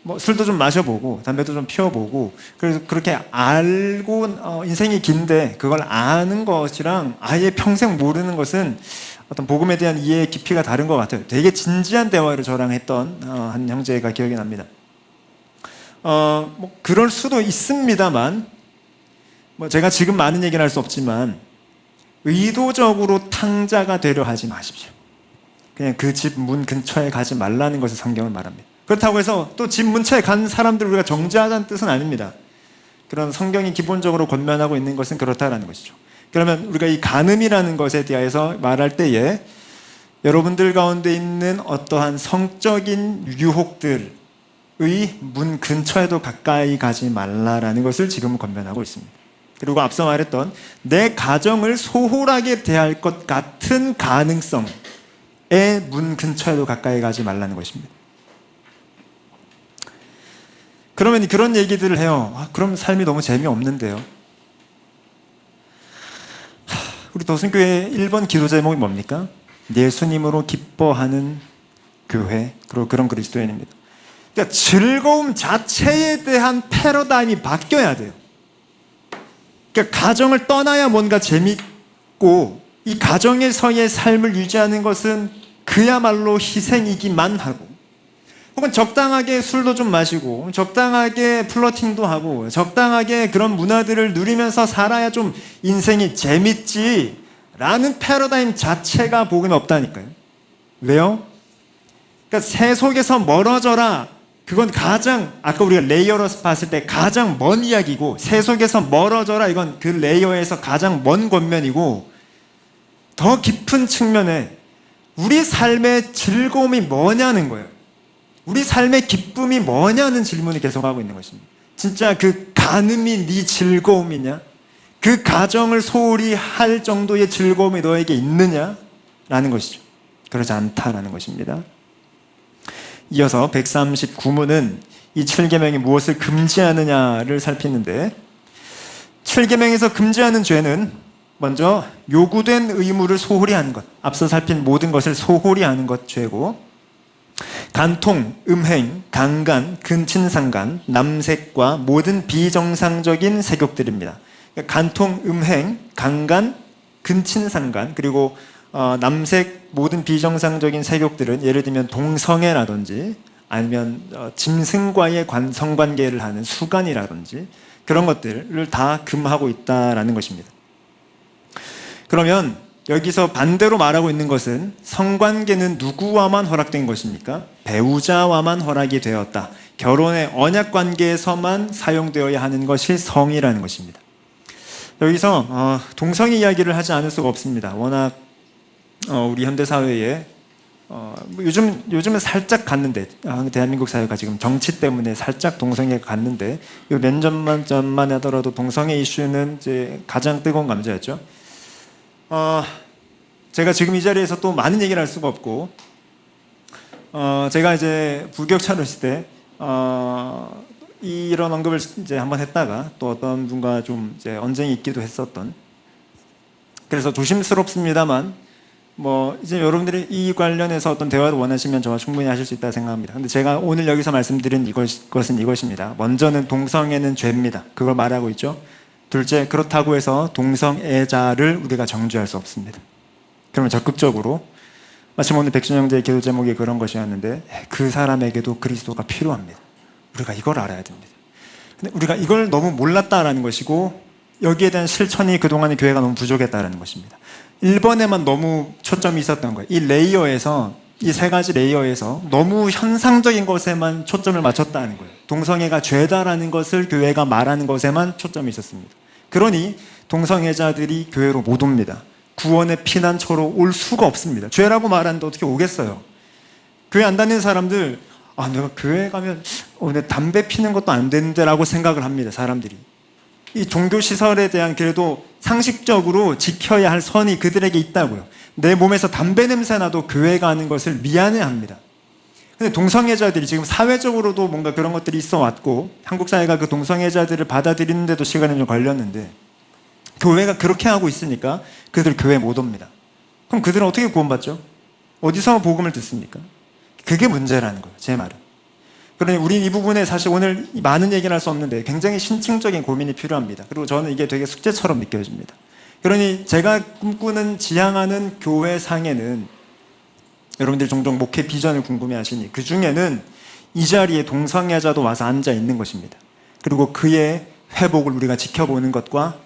뭐 술도 좀 마셔보고 담배도 좀 피워보고, 그래서 그렇게 알고 인생이 긴데 그걸 아는 것이랑 아예 평생 모르는 것은 어떤 복음에 대한 이해의 깊이가 다른 것 같아요. 되게 진지한 대화를 저랑 했던 한 형제가 기억이 납니다. 뭐 그럴 수도 있습니다만, 뭐 제가 지금 많은 얘기를 할 수 없지만 의도적으로 탕자가 되려 하지 마십시오. 그냥 그 집 문 근처에 가지 말라는 것을 성경은 말합니다. 그렇다고 해서 또 집 근처에 간 사람들을 우리가 정죄하자는 뜻은 아닙니다. 그런 성경이 기본적으로 권면하고 있는 것은 그렇다라는 것이죠. 그러면 우리가 이 간음이라는 것에 대해서 말할 때에 여러분들 가운데 있는 어떠한 성적인 유혹들의 문 근처에도 가까이 가지 말라라는 것을 지금 권면하고 있습니다. 그리고 앞서 말했던 내 가정을 소홀하게 대할 것 같은 가능성의 문 근처에도 가까이 가지 말라는 것입니다. 그러면 그런 얘기들을 해요. 그럼 삶이 너무 재미없는데요. 우리 도순교회 1번 기도 제목이 뭡니까? 예수님으로 기뻐하는 교회, 그리고 그런 그리스도인입니다. 그러니까 즐거움 자체에 대한 패러다임이 바뀌어야 돼요. 그러니까 가정을 떠나야 뭔가 재밌고, 이 가정에서의 삶을 유지하는 것은 그야말로 희생이기만 하고, 혹은 적당하게 술도 좀 마시고 적당하게 플러팅도 하고 적당하게 그런 문화들을 누리면서 살아야 좀 인생이 재밌지 라는 패러다임 자체가 복음에 없다니까요. 왜요? 그러니까 세속에서 멀어져라, 그건 가장, 아까 우리가 레이어로서 봤을 때 가장 먼 이야기고, 세속에서 멀어져라, 이건 그 레이어에서 가장 먼 권면이고, 더 깊은 측면에 우리 삶의 즐거움이 뭐냐는 거예요. 우리 삶의 기쁨이 뭐냐는 질문이 계속하고 있는 것입니다. 진짜 그 간음이 네 즐거움이냐? 그 가정을 소홀히 할 정도의 즐거움이 너에게 있느냐? 라는 것이죠. 그러지 않다라는 것입니다. 이어서 139문은 이 7계명이 무엇을 금지하느냐를 살피는데, 7계명에서 금지하는 죄는 먼저 요구된 의무를 소홀히 하는 것, 앞서 살핀 모든 것을 소홀히 하는 것 죄고, 간통, 음행, 강간, 근친상간, 남색과 모든 비정상적인 색욕들입니다. 간통, 음행, 강간, 근친상간, 그리고 남색, 모든 비정상적인 색욕들은 예를 들면 동성애라든지 아니면 짐승과의 성관계를 하는 수간이라든지 그런 것들을 다 금하고 있다라는 것입니다. 그러면 여기서 반대로 말하고 있는 것은 성관계는 누구와만 허락된 것입니까? 배우자와만 허락이 되었다. 결혼의 언약관계에서만 사용되어야 하는 것이 성이라는 것입니다. 여기서 동성애 이야기를 하지 않을 수가 없습니다. 워낙 우리 현대사회에 뭐 요즘은 살짝 갔는데 대한민국 사회가 지금 정치 때문에 살짝 동성애가 갔는데 몇 년만 전만 하더라도 동성애 이슈는 이제 가장 뜨거운 감자였죠. 제가 지금 이 자리에서 또 많은 얘기를 할 수가 없고 제가 이제 부교육차로 있을 때 이런 언급을 이제 한번 했다가 또 어떤 분과 좀 이제 언쟁이 있기도 했었던, 그래서 조심스럽습니다만 뭐 이제 여러분들이 이 관련해서 어떤 대화를 원하시면 저와 충분히 하실 수 있다 생각합니다. 근데 제가 오늘 여기서 말씀드린 것은 이것입니다. 먼저는 동성애는 죄입니다. 그걸 말하고 있죠. 둘째, 그렇다고 해서 동성애자를 우리가 정죄할 수 없습니다. 그러면 적극적으로, 마침 오늘 백준영제의 기도 제목이 그런 것이었는데, 그 사람에게도 그리스도가 필요합니다. 우리가 이걸 알아야 됩니다. 근데 우리가 이걸 너무 몰랐다라는 것이고, 여기에 대한 실천이 그동안의 교회가 너무 부족했다라는 것입니다. 1번에만 너무 초점이 있었던 거예요. 이 레이어에서, 이 세 가지 레이어에서 너무 현상적인 것에만 초점을 맞췄다는 거예요. 동성애가 죄다라는 것을 교회가 말하는 것에만 초점이 있었습니다. 그러니 동성애자들이 교회로 못 옵니다. 구원의 피난처로 올 수가 없습니다. 죄라고 말하는데 어떻게 오겠어요? 교회 안 다니는 사람들, 내가 교회 가면 내 담배 피는 것도 안 되는데 라고 생각을 합니다. 사람들이. 이 종교시설에 대한 그래도 상식적으로 지켜야 할 선이 그들에게 있다고요. 내 몸에서 담배 냄새 나도 교회 가는 것을 미안해합니다. 근데 동성애자들이 지금 사회적으로도 뭔가 그런 것들이 있어 왔고, 한국 사회가 그 동성애자들을 받아들이는데도 시간이 좀 걸렸는데, 교회가 그렇게 하고 있으니까 그들 교회 못 옵니다. 그럼 그들은 어떻게 구원받죠? 어디서 복음을 듣습니까? 그게 문제라는 거예요, 제 말은. 그러니 우린 이 부분에 사실 오늘 많은 얘기를 할 수 없는데 굉장히 신층적인 고민이 필요합니다. 그리고 저는 이게 되게 숙제처럼 느껴집니다. 그러니 제가 꿈꾸는, 지향하는 교회 상에는, 여러분들이 종종 목회 비전을 궁금해하시니 그 중에는 이 자리에 동성애자도 와서 앉아 있는 것입니다. 그리고 그의 회복을 우리가 지켜보는 것과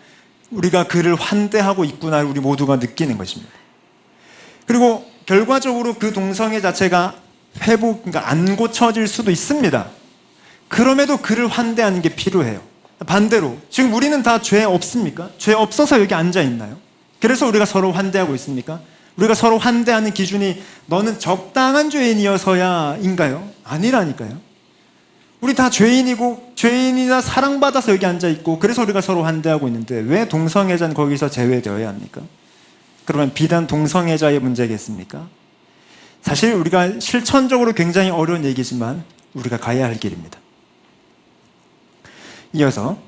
우리가 그를 환대하고 있구나를 우리 모두가 느끼는 것입니다. 그리고 결과적으로 그 동성애 자체가 그러니까 안 고쳐질 수도 있습니다. 그럼에도 그를 환대하는 게 필요해요. 반대로 지금 우리는 다 죄 없습니까? 죄 없어서 여기 앉아 있나요? 그래서 우리가 서로 환대하고 있습니까? 우리가 서로 환대하는 기준이 너는 적당한 죄인이어서야인가요? 아니라니까요. 우리 다 죄인이고 죄인이나 사랑받아서 여기 앉아 있고, 그래서 우리가 서로 환대하고 있는데 왜 동성애자는 거기서 제외되어야 합니까? 그러면 비단 동성애자의 문제겠습니까? 사실 우리가 실천적으로 굉장히 어려운 얘기지만 우리가 가야 할 길입니다. 이어서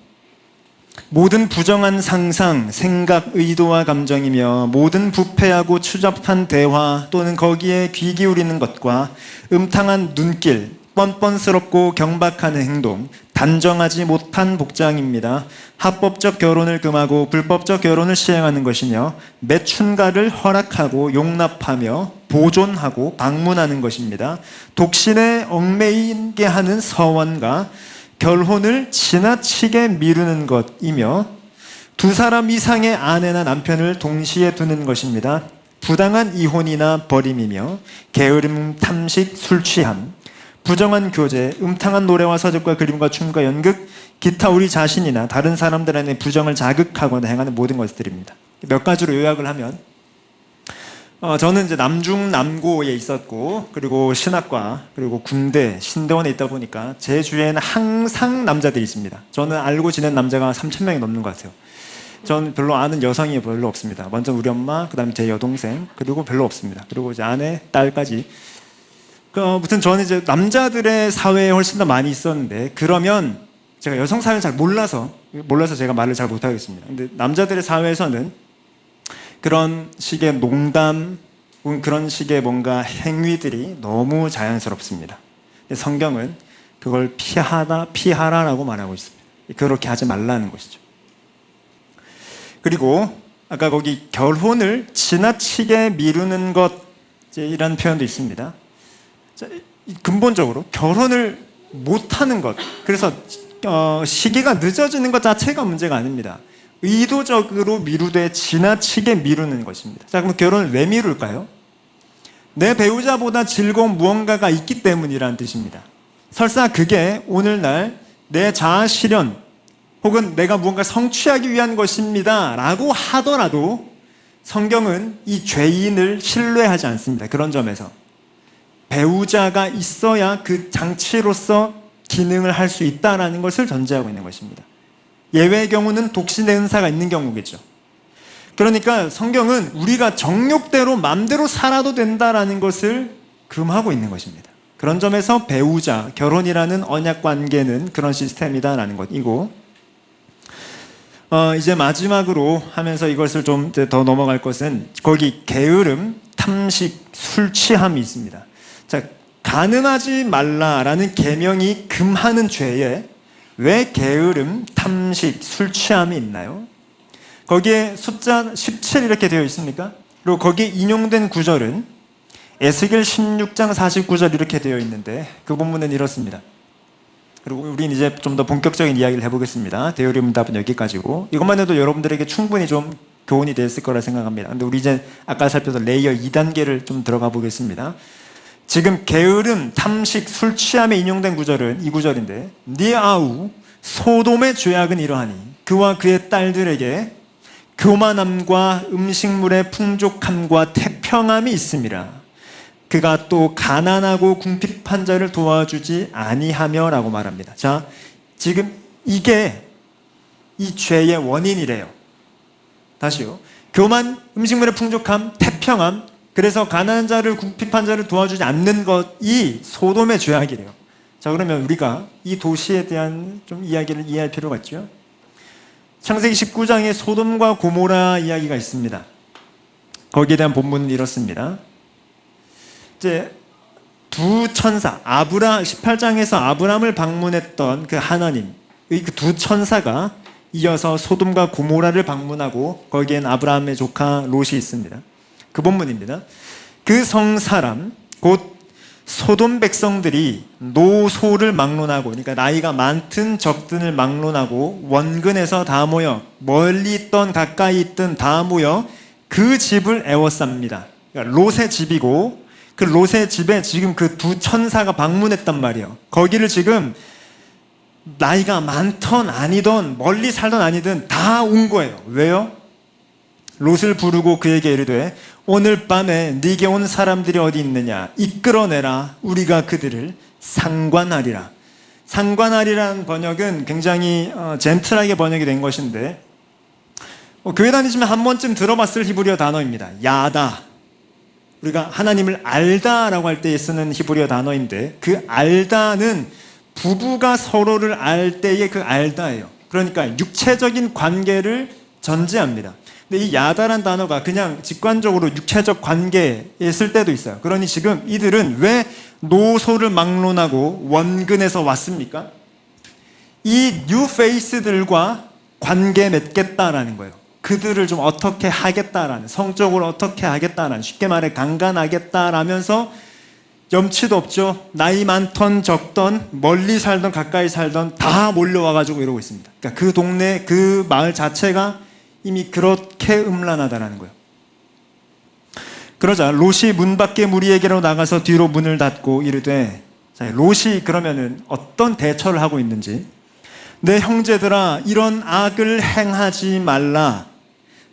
모든 부정한 상상, 생각, 의도와 감정이며 모든 부패하고 추잡한 대화 또는 거기에 귀 기울이는 것과 음탕한 눈길, 뻔뻔스럽고 경박한 행동, 단정하지 못한 복장입니다. 합법적 결혼을 금하고 불법적 결혼을 시행하는 것이며 매춘가를 허락하고 용납하며 보존하고 방문하는 것입니다. 독신에 얽매이게 하는 서원과 결혼을 지나치게 미루는 것이며 두 사람 이상의 아내나 남편을 동시에 두는 것입니다. 부당한 이혼이나 버림이며 게으름, 탐식, 술 취함, 부정한 교제, 음탕한 노래와 서적과 그림과 춤과 연극, 기타 우리 자신이나 다른 사람들 안에 부정을 자극하거나 행하는 모든 것들입니다. 몇 가지로 요약을 하면, 저는 이제 남중남고에 있었고, 그리고 신학과, 그리고 군대, 신대원에 있다 보니까 제 주위에는 항상 남자들이 있습니다. 저는 알고 지낸 남자가 3,000명이 넘는 것 같아요. 저는 별로 아는 여성이 별로 없습니다. 먼저 우리 엄마, 그 다음에 제 여동생, 그리고 별로 없습니다. 그리고 이제 아내, 딸까지. 아무튼 저는 이제 남자들의 사회에 훨씬 더 많이 있었는데, 그러면 제가 여성 사회를 잘 몰라서 제가 말을 잘 못하겠습니다. 근데 남자들의 사회에서는 그런 식의 농담, 그런 식의 뭔가 행위들이 너무 자연스럽습니다. 성경은 그걸 피하라라고 말하고 있습니다. 그렇게 하지 말라는 것이죠. 그리고 아까 거기 결혼을 지나치게 미루는 것, 이런 표현도 있습니다. 근본적으로 결혼을 못하는 것, 그래서 시기가 늦어지는 것 자체가 문제가 아닙니다. 의도적으로 미루되 지나치게 미루는 것입니다. 자, 그럼 결혼을 왜 미룰까요? 내 배우자보다 즐거운 무언가가 있기 때문이라는 뜻입니다. 설사 그게 오늘날 내 자아 실현 혹은 내가 무언가 성취하기 위한 것입니다 라고 하더라도 성경은 이 죄인을 신뢰하지 않습니다. 그런 점에서 배우자가 있어야 그 장치로서 기능을 할 수 있다라는 것을 전제하고 있는 것입니다. 예외의 경우는 독신의 은사가 있는 경우겠죠. 그러니까 성경은 우리가 정욕대로 마음대로 살아도 된다라는 것을 금하고 있는 것입니다. 그런 점에서 배우자, 결혼이라는 언약 관계는 그런 시스템이다라는 것이고, 이제 마지막으로 하면서 이것을 좀 더 넘어갈 것은 거기 게으름, 탐식, 술 취함이 있습니다. 자, 간음하지 말라라는 계명이 금하는 죄에 왜 게으름, 탐식, 술 취함이 있나요? 거기에 숫자 17 이렇게 되어 있습니까? 그리고 거기에 인용된 구절은 에스겔 16장 49절 이렇게 되어 있는데 그 본문은 이렇습니다. 그리고 우리는 이제 좀 더 본격적인 이야기를 해보겠습니다. 대요리문답은 여기까지고, 이것만 해도 여러분들에게 충분히 좀 교훈이 됐을 거라 생각합니다. 근데 우리 이제 아까 살펴서 레이어 2단계를 좀 들어가 보겠습니다. 지금 게으름, 탐식, 술 취함에 인용된 구절은 이 구절인데, 네 아우 소돔의 죄악은 이러하니 그와 그의 딸들에게 교만함과 음식물의 풍족함과 태평함이 있음이라. 그가 또 가난하고 궁핍한 자를 도와주지 아니하며 라고 말합니다. 자, 지금 이게 이 죄의 원인이래요. 다시요. 교만, 음식물의 풍족함, 태평함, 그래서 가난한 자를, 궁핍한 자를 도와주지 않는 것이 소돔의 죄악이래요. 자, 그러면 우리가 이 도시에 대한 좀 이야기를 이해할 필요가 있죠. 창세기 19장에 소돔과 고모라 이야기가 있습니다. 거기에 대한 본문은 이렇습니다. 이제 두 천사, 18장에서 아브람을 방문했던 그 하나님의 그 두 천사가 이어서 소돔과 고모라를 방문하고 거기엔 아브라함의 조카 롯이 있습니다. 그 본문입니다. 그 성사람 곧 소돔 백성들이 노소를 막론하고, 그러니까 나이가 많든 적든을 막론하고 원근에서 다 모여, 멀리 있던 가까이 있던 다 모여 그 집을 애워쌉니다. 그러니까 롯의 집이고, 그 롯의 집에 지금 그 두 천사가 방문했단 말이에요. 거기를 지금 나이가 많던 아니던 멀리 살던 아니든 다 온 거예요. 왜요? 롯을 부르고 그에게 이르되 오늘 밤에 네게 온 사람들이 어디 있느냐 이끌어내라. 우리가 그들을 상관하리라. 상관하리라는 번역은 굉장히 젠틀하게 번역이 된 것인데, 교회 다니시면 한 번쯤 들어봤을 히브리어 단어입니다. 야다. 우리가 하나님을 알다라고 할 때 쓰는 히브리어 단어인데, 그 알다는 부부가 서로를 알 때의 그 알다예요. 그러니까 육체적인 관계를 전제합니다. 근데 이 야다란 단어가 그냥 직관적으로 육체적 관계에 쓸 때도 있어요. 그러니 지금 이들은 왜 노소를 막론하고 원근에서 왔습니까? 이 뉴페이스들과 관계 맺겠다라는 거예요. 그들을 좀 어떻게 하겠다라는, 성적으로 어떻게 하겠다라는, 쉽게 말해 강간하겠다라면서 염치도 없죠. 나이 많던 적던 멀리 살던 가까이 살던 다 몰려와가지고 이러고 있습니다. 그러니까 그 동네, 그 마을 자체가 이미 그렇게 음란하다라는 거예요. 그러자 롯이 문 밖에 무리에게로 나가서 뒤로 문을 닫고 이르되, 자, 롯이 그러면은 어떤 대처를 하고 있는지, 내 형제들아 이런 악을 행하지 말라.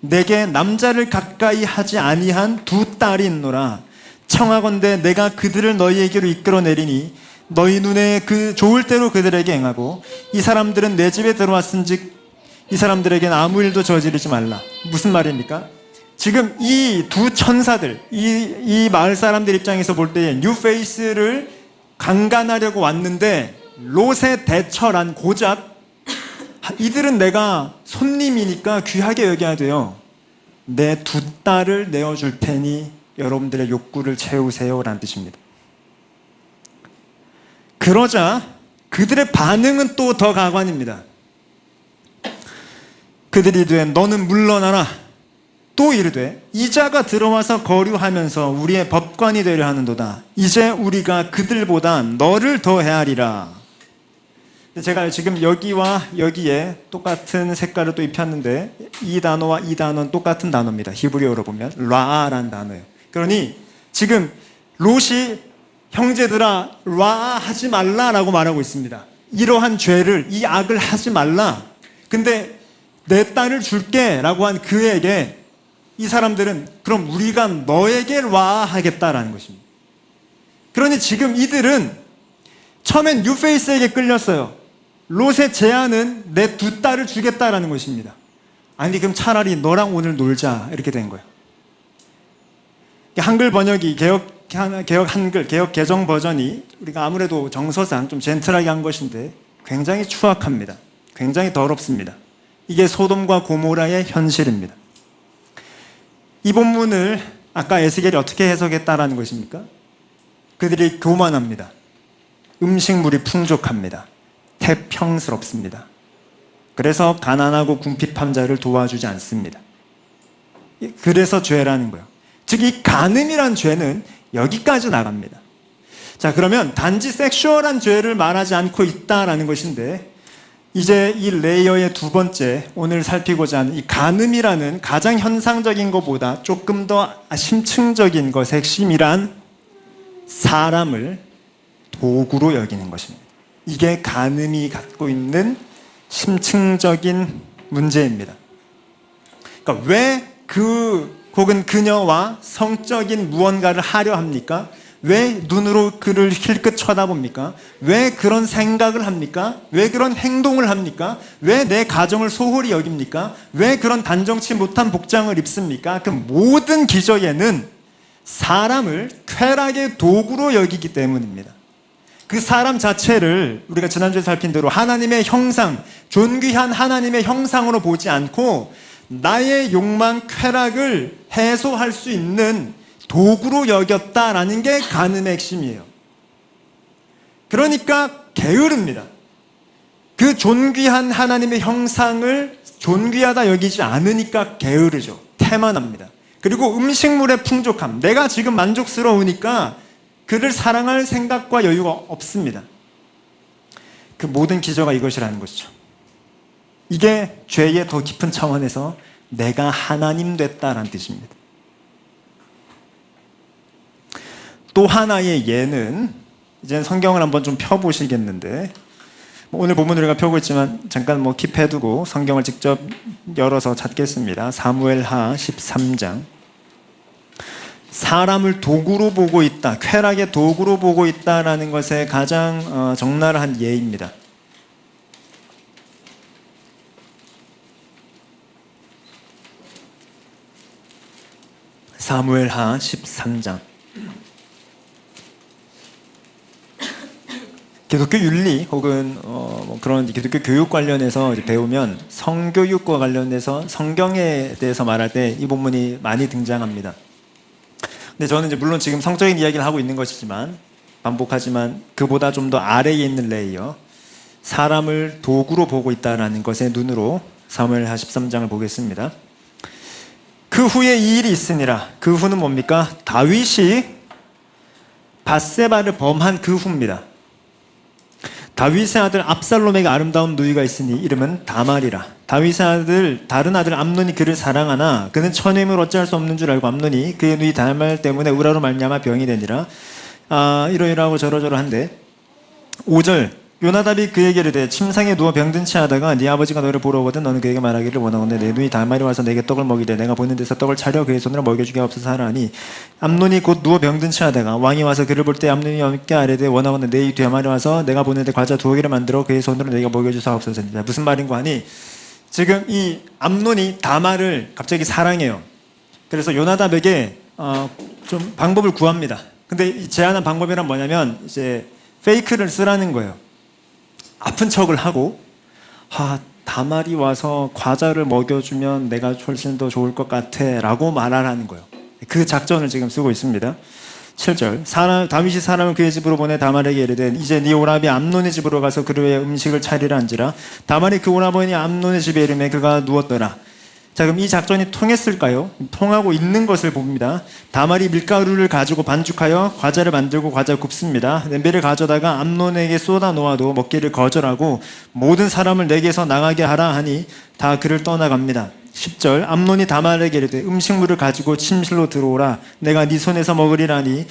내게 남자를 가까이 하지 아니한 두 딸이 있노라. 청하건대 내가 그들을 너희에게로 이끌어내리니 너희 눈에 그 좋을 대로 그들에게 행하고, 이 사람들은 내 집에 들어왔은즉 이 사람들에게는 아무 일도 저지르지 말라. 무슨 말입니까? 지금 이 두 천사들, 이 마을 사람들 입장에서 볼 때에 뉴페이스를 강간하려고 왔는데, 롯의 대처란 고작 이들은 내가 손님이니까 귀하게 여겨야 돼요. 내 두 딸을 내어줄 테니 여러분들의 욕구를 채우세요라는 뜻입니다. 그러자 그들의 반응은 또 더 가관입니다. 그들이 이르되 너는 물러나라. 또 이르되 이자가 들어와서 거류하면서 우리의 법관이 되려 하는도다. 이제 우리가 그들보다 너를 더 헤아리라. 제가 지금 여기와 여기에 똑같은 색깔을 또 입혔는데, 이 단어와 이 단어는 똑같은 단어입니다. 히브리어로 보면 라아라는 단어예요. 그러니 지금 롯이 형제들아 라 하지 말라라고 말하고 있습니다. 이러한 죄를, 이 악을 하지 말라. 근데 내 딸을 줄게 라고 한 그에게 이 사람들은 그럼 우리가 너에게 와 하겠다라는 것입니다. 그러니 지금 이들은 처음엔 뉴페이스에게 끌렸어요. 롯의 제안은 내 두 딸을 주겠다라는 것입니다. 아니 그럼 차라리 너랑 오늘 놀자 이렇게 된 거예요. 한글 번역이 개혁 한글, 개혁 개정 버전이 우리가 아무래도 정서상 좀 젠틀하게 한 것인데 굉장히 추악합니다. 굉장히 더럽습니다. 이게 소돔과 고모라의 현실입니다. 이 본문을 아까 에스겔이 어떻게 해석했다라는 것입니까? 그들이 교만합니다. 음식물이 풍족합니다. 태평스럽습니다. 그래서 가난하고 궁핍한 자를 도와주지 않습니다. 그래서 죄라는 거예요. 즉 이 간음이란 죄는 여기까지 나갑니다. 자, 그러면 단지 섹슈얼한 죄를 말하지 않고 있다라는 것인데 이제 이 레이어의 두 번째 오늘 살피고자 하는 이 간음이라는 가장 현상적인 것보다 조금 더 심층적인 것의 핵심이란 사람을 도구로 여기는 것입니다. 이게 간음이 갖고 있는 심층적인 문제입니다. 그러니까 왜 혹은 그녀와 성적인 무언가를 하려 합니까? 왜 눈으로 그를 힐끗 쳐다봅니까? 왜 그런 생각을 합니까? 왜 그런 행동을 합니까? 왜 내 가정을 소홀히 여깁니까? 왜 그런 단정치 못한 복장을 입습니까? 그 모든 기저에는 사람을 쾌락의 도구로 여기기 때문입니다. 그 사람 자체를 우리가 지난주에 살핀 대로 하나님의 형상, 존귀한 하나님의 형상으로 보지 않고 나의 욕망, 쾌락을 해소할 수 있는 도구로 여겼다라는 게 간음의 핵심이에요. 그러니까 게으릅니다. 그 존귀한 하나님의 형상을 존귀하다 여기지 않으니까 게으르죠. 태만합니다. 그리고 음식물의 풍족함, 내가 지금 만족스러우니까 그를 사랑할 생각과 여유가 없습니다. 그 모든 기저가 이것이라는 것이죠. 이게 죄의 더 깊은 차원에서 내가 하나님 됐다라는 뜻입니다. 또 하나의 예는 이제 성경을 한번 좀 펴보시겠는데 오늘 본문 우리가 펴고 있지만 잠깐 킵해두고 성경을 직접 열어서 찾겠습니다. 사무엘하 13장. 사람을 도구로 보고 있다, 쾌락의 도구로 보고 있다라는 것에 가장 적나라한 예입니다. 사무엘하 13장. 기독교 윤리 혹은 그런 기독교 교육 관련해서 배우면 성교육과 관련해서 성경에 대해서 말할 때 이 본문이 많이 등장합니다. 근데 저는 물론 지금 성적인 이야기를 하고 있는 것이지만 반복하지만 그보다 좀 더 아래에 있는 레이어, 사람을 도구로 보고 있다는 것의 눈으로 사무엘하 13장을 보겠습니다. 그 후에 이 일이 있으니라. 그 후는 뭡니까? 다윗이 밧세바를 범한 그 후입니다. 다윗의 아들 압살롬에게 아름다운 누이가 있으니 이름은 다말이라. 다윗의 아들 다른 아들 암논이 그를 사랑하나 그는 천임을 어찌할 수 없는 줄 알고 암논이 그의 누이 다말 때문에 우라로 말미암아 병이 되니라. 이러이러하고 저러저러한데 5절 요나답이 그에게 이르되 침상에 누워 병든 채 하다가 네 아버지가 너를 보러 오거든 너는 그에게 말하기를 원하건대 내 누이 다말이 와서 내게 떡을 먹이되 내가 보는 데서 떡을 차려 그의 손으로 먹여주게 없어서 하라니 암논이 곧 누워 병든 채 하다가 왕이 와서 그를 볼 때 암논이 함께 아뢰되 원하건대 내 다말이 와서 내가 보는 데 과자 2개를 만들어 그의 손으로 내가 먹여주사 없어서. 무슨 말인고 하니 지금 이 암논이 다말을 갑자기 사랑해요. 그래서 요나답에게 좀 방법을 구합니다. 근데 이 제안한 방법이란 뭐냐면 이제 페이크를 쓰라는 거예요. 아픈 척을 하고 다말이 와서 과자를 먹여주면 내가 훨씬 더 좋을 것 같아 라고 말하라는 거예요. 그 작전을 지금 쓰고 있습니다. 7절 다윗이 사람을 그의 집으로 보내 다말에게 이르되 이제 네 오라비 암논의 집으로 가서 그를 위해 음식을 차리라 한지라. 다말이 그 오라버니 암논의 집에 이르매 그가 누웠더라. 자, 그럼 이 작전이 통했을까요? 통하고 있는 것을 봅니다. 다말이 밀가루를 가지고 반죽하여 과자를 만들고 과자 굽습니다. 냄비를 가져다가 암논에게 쏟아 놓아도 먹기를 거절하고 모든 사람을 내게서 나가게 하라 하니 다 그를 떠나갑니다. 10절 암논이 다말에게 이르되 음식물을 가지고 침실로 들어오라. 내가 네 손에서 먹으리라니.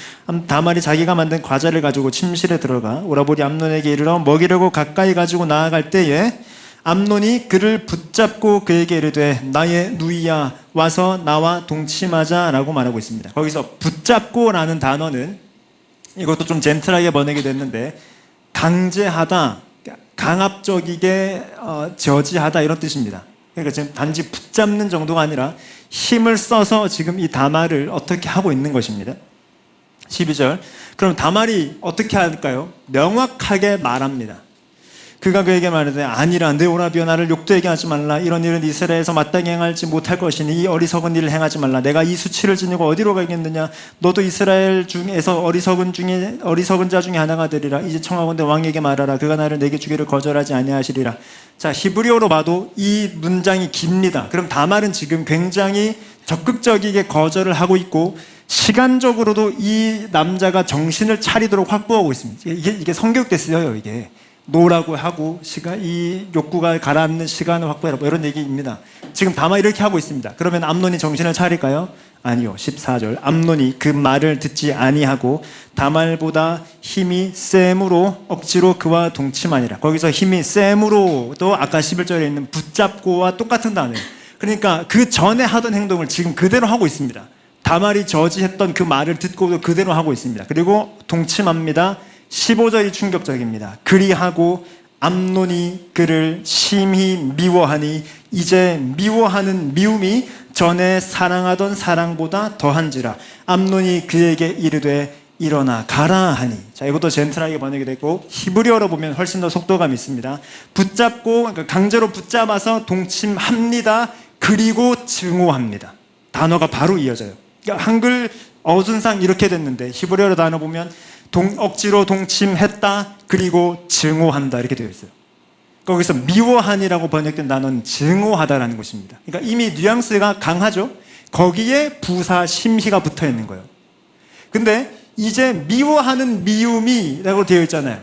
다말이 자기가 만든 과자를 가지고 침실에 들어가 오라버니 암논에게 이르러 먹이려고 가까이 가지고 나아갈 때에 암논이 그를 붙잡고 그에게 이르되 나의 누이야 와서 나와 동침하자 라고 말하고 있습니다. 거기서 붙잡고 라는 단어는 이것도 좀 젠틀하게 번역이 됐는데 강제하다, 강압적이게 저지하다 이런 뜻입니다. 그러니까 지금 단지 붙잡는 정도가 아니라 힘을 써서 지금 이 다말을 어떻게 하고 있는 것입니다. 12절. 그럼 다말이 어떻게 할까요? 명확하게 말합니다. 그가 그에게 말하되 아니라 내 오라비여 나를 욕되게 하지 말라. 이런 일은 이스라엘에서 마땅히 행하지 못할 것이니 이 어리석은 일을 행하지 말라. 내가 이 수치를 지니고 어디로 가겠느냐. 너도 이스라엘 중에서 어리석은 자 중에 하나가 되리라. 이제 청하건대 왕에게 말하라. 그가 나를 내게 주기를 거절하지 아니하시리라. 자, 히브리어로 봐도 이 문장이 깁니다. 그럼 다말은 지금 굉장히 적극적이게 거절을 하고 있고 시간적으로도 이 남자가 정신을 차리도록 확보하고 있습니다. 이게 성교육 때 쓰여요. 이게 노라고 하고 이 욕구가 가라앉는 시간을 확보해라, 뭐 이런 얘기입니다. 지금 다말 이렇게 하고 있습니다. 그러면 암논이 정신을 차릴까요? 아니요. 14절. 암논이 그 말을 듣지 아니하고 다말보다 힘이 셈으로 억지로 그와 동침하니라. 거기서 힘이 셈으로도 아까 11절에 있는 붙잡고와 똑같은 단어예요. 그러니까 그 전에 하던 행동을 지금 그대로 하고 있습니다. 다말이 저지했던 그 말을 듣고도 그대로 하고 있습니다. 그리고 동침합니다. 15절이 충격적입니다. 그리하고 암논이 그를 심히 미워하니 이제 미워하는 미움이 전에 사랑하던 사랑보다 더한지라. 암논이 그에게 이르되 일어나 가라 하니. 자, 이것도 젠틀하게 번역이 됐고 히브리어로 보면 훨씬 더 속도감이 있습니다. 붙잡고, 그러니까 강제로 붙잡아서 동침합니다. 그리고 증오합니다. 단어가 바로 이어져요. 그러니까 한글 어순상 이렇게 됐는데 히브리어로 단어 보면 억지로 동침했다, 그리고 증오한다 이렇게 되어 있어요. 거기서 미워하니라고 번역된 단어는 증오하다라는 것입니다. 그러니까 이미 뉘앙스가 강하죠. 거기에 부사 심희가 붙어 있는 거예요. 근데 이제 미워하는 미움이라고 되어 있잖아요.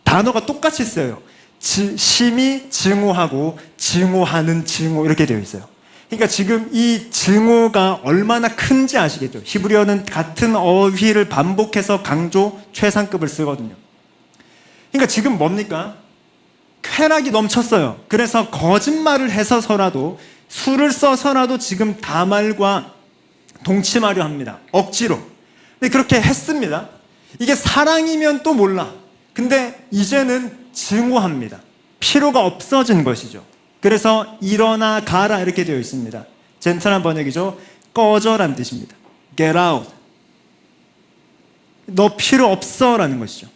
단어가 똑같이 써요. 심히 증오하고 증오하는 증오 이렇게 되어 있어요. 그러니까 지금 이 증오가 얼마나 큰지 아시겠죠? 히브리어는 같은 어휘를 반복해서 강조 최상급을 쓰거든요. 그러니까 지금 뭡니까? 쾌락이 넘쳤어요. 그래서 거짓말을 해서서라도 술을 써서라도 지금 다말과 동침하려 합니다. 억지로. 근데 그렇게 했습니다. 이게 사랑이면 또 몰라. 근데 이제는 증오합니다. 필요가 없어진 것이죠. 그래서 일어나 가라 이렇게 되어 있습니다. 젠틀한 번역이죠. 꺼져란 뜻입니다. Get out. 너 필요 없어라는 것이죠.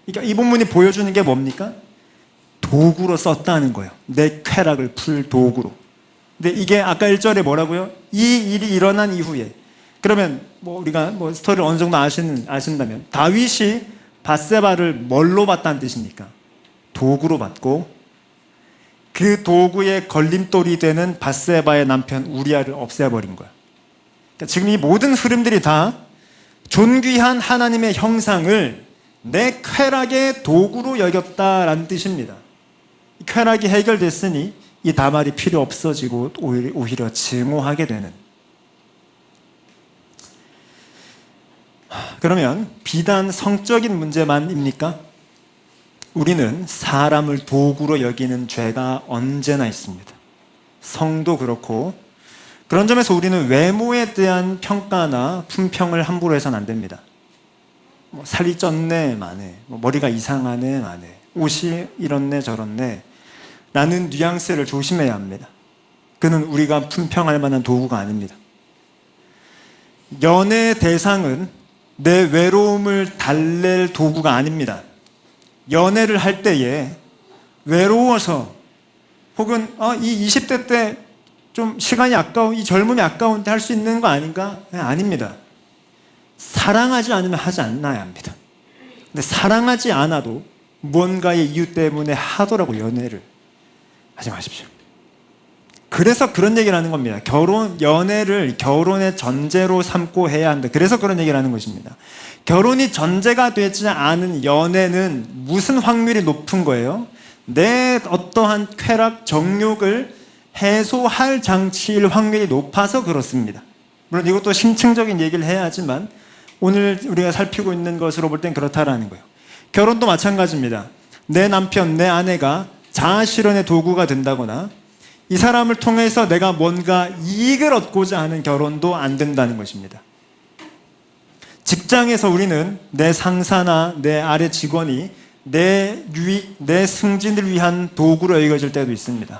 그러니까 이 본문이 보여주는 게 뭡니까? 도구로 썼다는 거예요. 내 쾌락을 풀 도구로. 근데 이게 아까 1절에 뭐라고요? 이 일이 일어난 이후에. 그러면 우리가 스토리를 어느 정도 아신다면 다윗이 밧세바를 뭘로 봤다는 뜻입니까? 도구로 봤고 그 도구의 걸림돌이 되는 밧세바의 남편 우리아를 없애버린 거야. 그러니까 지금 이 모든 흐름들이 다 존귀한 하나님의 형상을 내 쾌락의 도구로 여겼다라는 뜻입니다. 이 쾌락이 해결됐으니 이 다말이 필요 없어지고 오히려 증오하게 되는. 그러면 비단 성적인 문제만입니까? 우리는 사람을 도구로 여기는 죄가 언제나 있습니다. 성도 그렇고 그런 점에서 우리는 외모에 대한 평가나 품평을 함부로 해서는 안 됩니다. 살이 쪘네 마네, 머리가 이상하네 마네, 옷이 이렇네 저렇네 라는 뉘앙스를 조심해야 합니다. 그는 우리가 품평할 만한 도구가 아닙니다. 연애 대상은 내 외로움을 달랠 도구가 아닙니다. 연애를 할 때에 외로워서 혹은 이 20대 때 좀 시간이 아까운, 이 젊음이 아까운데 할 수 있는 거 아닌가? 아닙니다. 사랑하지 않으면 하지 않아야 합니다. 근데 사랑하지 않아도 무언가의 이유 때문에 하더라고 연애를. 하지 마십시오. 그래서 그런 얘기를 하는 겁니다. 연애를 결혼의 전제로 삼고 해야 한다. 그래서 그런 얘기를 하는 것입니다. 결혼이 전제가 되지 않은 연애는 무슨 확률이 높은 거예요? 내 어떠한 쾌락, 정욕을 해소할 장치일 확률이 높아서 그렇습니다. 물론 이것도 심층적인 얘기를 해야 하지만 오늘 우리가 살피고 있는 것으로 볼 땐 그렇다라는 거예요. 결혼도 마찬가지입니다. 내 남편, 내 아내가 자아실현의 도구가 된다거나 이 사람을 통해서 내가 뭔가 이익을 얻고자 하는 결혼도 안 된다는 것입니다. 직장에서 우리는 내 상사나 내 아래 직원이 내 유익, 내 승진을 위한 도구로 여겨질 때도 있습니다.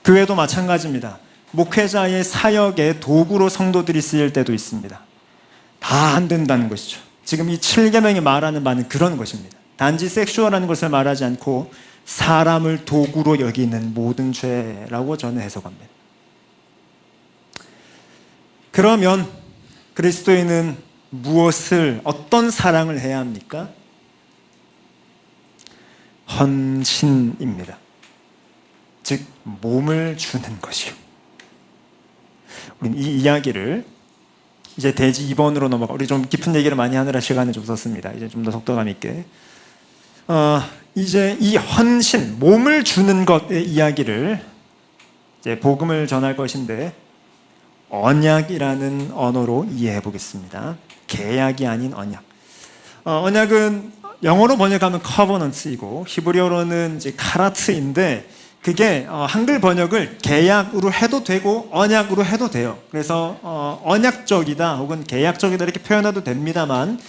교회도 마찬가지입니다. 목회자의 사역의 도구로 성도들이 쓰일 때도 있습니다. 다 안 된다는 것이죠. 지금 이 7계명이 말하는 바는 그런 것입니다. 단지 섹슈얼하는 것을 말하지 않고 사람을 도구로 여기는 모든 죄라고 저는 해석합니다. 그러면 그리스도인은 무엇을, 어떤 사랑을 해야 합니까? 헌신입니다. 즉 몸을 주는 것이요. 우리는 이 이야기를 이제 대지 2번으로 넘어가, 우리 좀 깊은 얘기를 많이 하느라 시간을 좀 썼습니다. 이제 좀 더 속도감 있게 이제 이 헌신, 몸을 주는 것의 이야기를 이제 복음을 전할 것인데 언약이라는 언어로 이해해 보겠습니다. 계약이 아닌 언약. 언약은 영어로 번역하면 covenant이고 히브리어로는 이제 카라트인데 그게 한글 번역을 계약으로 해도 되고 언약으로 해도 돼요. 그래서 언약적이다 혹은 계약적이다 이렇게 표현해도 됩니다만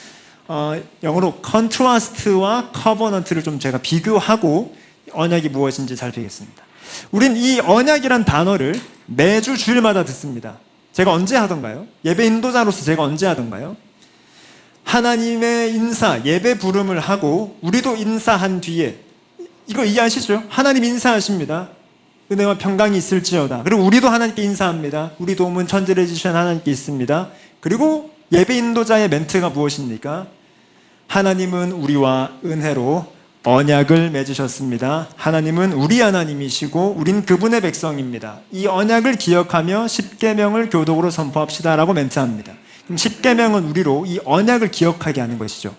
영어로 컨트라스트와 커버넌트를 좀 제가 비교하고 언약이 무엇인지 살피겠습니다. 우린 이 언약이란 단어를 매주 주일마다 듣습니다. 제가 언제 하던가요? 예배 인도자로서 제가 언제 하던가요? 하나님의 인사, 예배 부름을 하고 우리도 인사한 뒤에, 이거 이해하시죠? 하나님 인사하십니다. 은혜와 평강이 있을지어다. 그리고 우리도 하나님께 인사합니다. 우리 도움은 천지를 지으신 하나님께 있습니다. 그리고 예배 인도자의 멘트가 무엇입니까? 하나님은 우리와 은혜로 언약을 맺으셨습니다. 하나님은 우리 하나님이시고 우린 그분의 백성입니다. 이 언약을 기억하며 10계명을 교독으로 선포합시다 라고 멘트합니다. 10계명은 우리로 이 언약을 기억하게 하는 것이죠.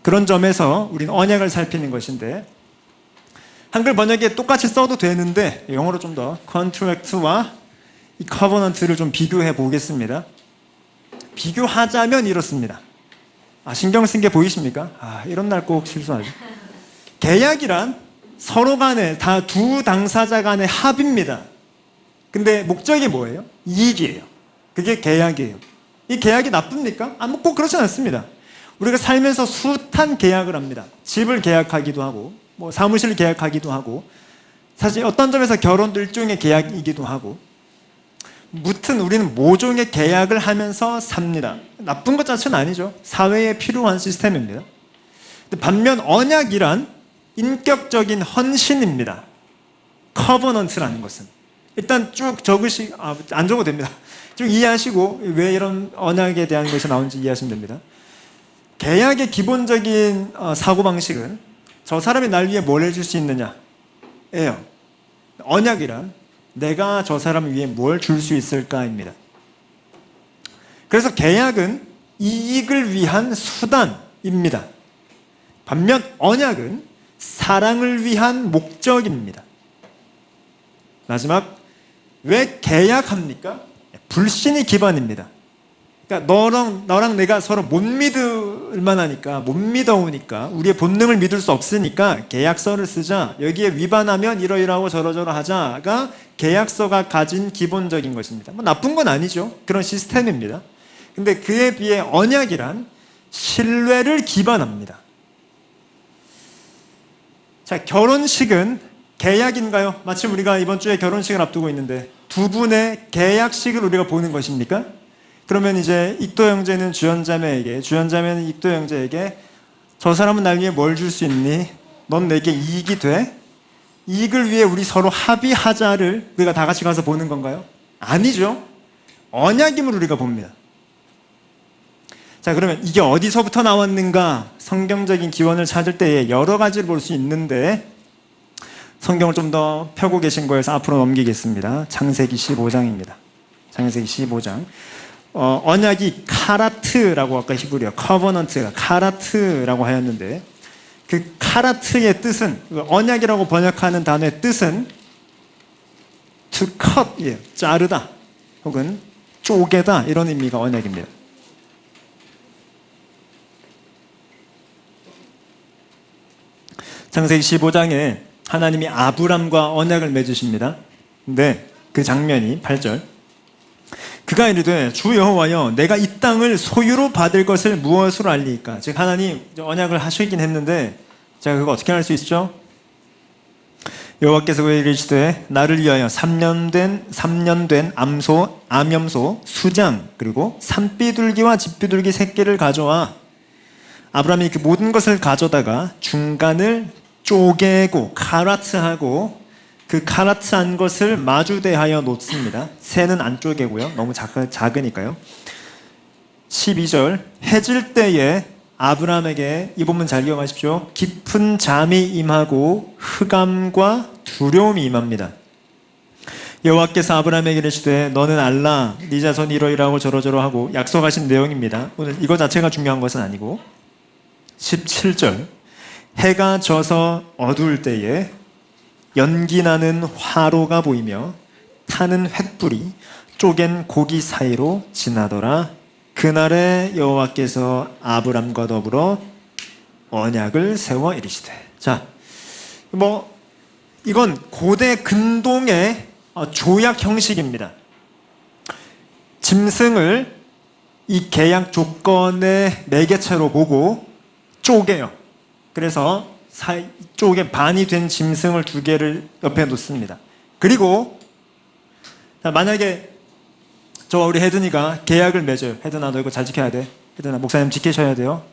그런 점에서 우린 언약을 살피는 것인데 한글 번역에 똑같이 써도 되는데 영어로 좀 더 컨트랙트와 이 커버넌트를 좀 비교해 보겠습니다. 비교하자면 이렇습니다. 신경 쓴 게 보이십니까? 이런 날 꼭 실수하죠. 계약이란 서로 간에 다 두 당사자 간의 합입니다. 근데 목적이 뭐예요? 이익이에요. 그게 계약이에요. 이 계약이 나쁩니까? 꼭 그렇진 않습니다. 우리가 살면서 숱한 계약을 합니다. 집을 계약하기도 하고 사무실을 계약하기도 하고 사실 어떤 점에서 결혼도 일종의 계약이기도 하고 무튼 우리는 모종의 계약을 하면서 삽니다. 나쁜 것 자체는 아니죠. 사회에 필요한 시스템입니다. 반면 언약이란 인격적인 헌신입니다. 커버넌트라는 것은 일단 쭉 안 적어도 됩니다. 쭉 이해하시고 왜 이런 언약에 대한 것이 나오는지 이해하시면 됩니다. 계약의 기본적인 사고방식은 저 사람이 날 위해 뭘 해줄 수 있느냐 예요. 언약이란 내가 저 사람을 위해 뭘 줄 수 있을까입니다. 그래서 계약은 이익을 위한 수단입니다. 반면 언약은 사랑을 위한 목적입니다. 마지막, 왜 계약합니까? 불신이 기반입니다. 그러니까 너랑 내가 서로 못 믿을 만하니까, 못 믿어오니까, 우리의 본능을 믿을 수 없으니까 계약서를 쓰자. 여기에 위반하면 이러이러하고 저러저러 하자가 계약서가 가진 기본적인 것입니다. 나쁜 건 아니죠. 그런 시스템입니다. 근데 그에 비해 언약이란 신뢰를 기반합니다. 자, 결혼식은 계약인가요? 마침 우리가 이번 주에 결혼식을 앞두고 있는데 두 분의 계약식을 우리가 보는 것입니까? 그러면 이제 익도 형제는 주연자매에게, 주연자매는 익도 형제에게 저 사람은 날 위해 뭘 줄 수 있니? 넌 내게 이익이 돼? 이익을 위해 우리 서로 합의하자를 우리가 다 같이 가서 보는 건가요? 아니죠. 언약임을 우리가 봅니다. 자, 그러면 이게 어디서부터 나왔는가? 성경적인 기원을 찾을 때에 여러 가지를 볼 수 있는데 성경을 좀 더 펴고 계신 거에서 앞으로 넘기겠습니다. 창세기 15장입니다. 창세기 15장. 언약이 카라트라고 아까 히브리어 커버넌트가 카라트라고 하였는데 그 카라트의 뜻은, 언약이라고 번역하는 단어의 뜻은 to cut이에요. 자르다 혹은 쪼개다 이런 의미가 언약입니다. 창세기 15장에 하나님이 아브람과 언약을 맺으십니다. 근데 그 장면이 8절 그가 이르되 주 여호와여 내가 이 땅을 소유로 받을 것을 무엇으로 알리까? 즉 하나님 언약을 하시긴 했는데 제가 그거 어떻게 알 수 있죠? 여호와께서 그에게 이르시되 나를 위하여 3년 된 암염소 수장 그리고 산비둘기와 집비둘기 새끼를 가져와. 아브라함이 그 모든 것을 가져다가 중간을 쪼개고 카라트하고 그 카라트한 것을 마주대하여 놓습니다. 새는 안 쪼개고요. 너무 작으니까요. 12절 해질 때에 아브라함에게 이 본문 잘 기억하십시오. 깊은 잠이 임하고 흑암과 두려움이 임합니다. 여호와께서 아브라함에게 이르시되 너는 알라 네 자손 이러이러하고 저러저러 하고 약속하신 내용입니다. 오늘 이거 자체가 중요한 것은 아니고 17절 해가 져서 어두울 때에 연기 나는 화로가 보이며 타는 횃불이 쪼갠 고기 사이로 지나더라. 그날에 여호와께서 아브람과 더불어 언약을 세워 이르시되. 자, 이건 고대 근동의 조약 형식입니다. 짐승을 이 계약 조건의 매개체로 보고 쪼개요. 그래서 쪽에 반이 된 짐승을 2개를 옆에 놓습니다. 그리고 만약에 저와 우리 혜든이가 계약을 맺어요. 혜든아 너 이거 잘 지켜야 돼. 혜든아 목사님 지키셔야 돼요.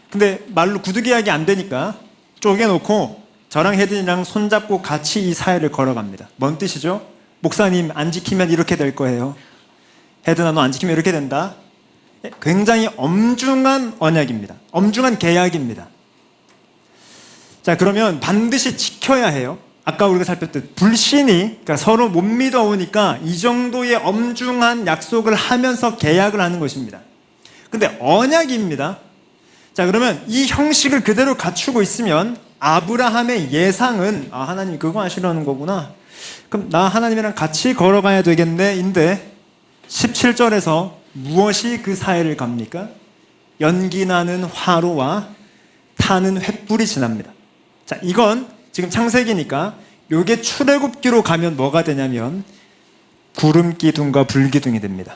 근데 말로 구두 계약이 안 되니까 쪼개놓고 저랑 혜든이랑 손잡고 같이 이 사회를 걸어갑니다. 뭔 뜻이죠? 목사님 안 지키면 이렇게 될 거예요. 혜든아 너 안 지키면 이렇게 된다. 굉장히 엄중한 언약입니다. 엄중한 계약입니다. 자, 그러면 반드시 지켜야 해요. 아까 우리가 살폈듯 불신이 그러니까 서로 못 믿어오니까 이 정도의 엄중한 약속을 하면서 계약을 하는 것입니다. 근데 언약입니다. 자, 그러면 이 형식을 그대로 갖추고 있으면 아브라함의 예상은 하나님 그거 하시려는 거구나. 그럼 나 하나님이랑 같이 걸어가야 되겠네 인데 17절에서 무엇이 그 사이를 갑니까? 연기 나는 화로와 타는 횃불이 지납니다. 자, 이건 지금 창세기니까 요게 출애굽기로 가면 뭐가 되냐면 구름 기둥과 불 기둥이 됩니다.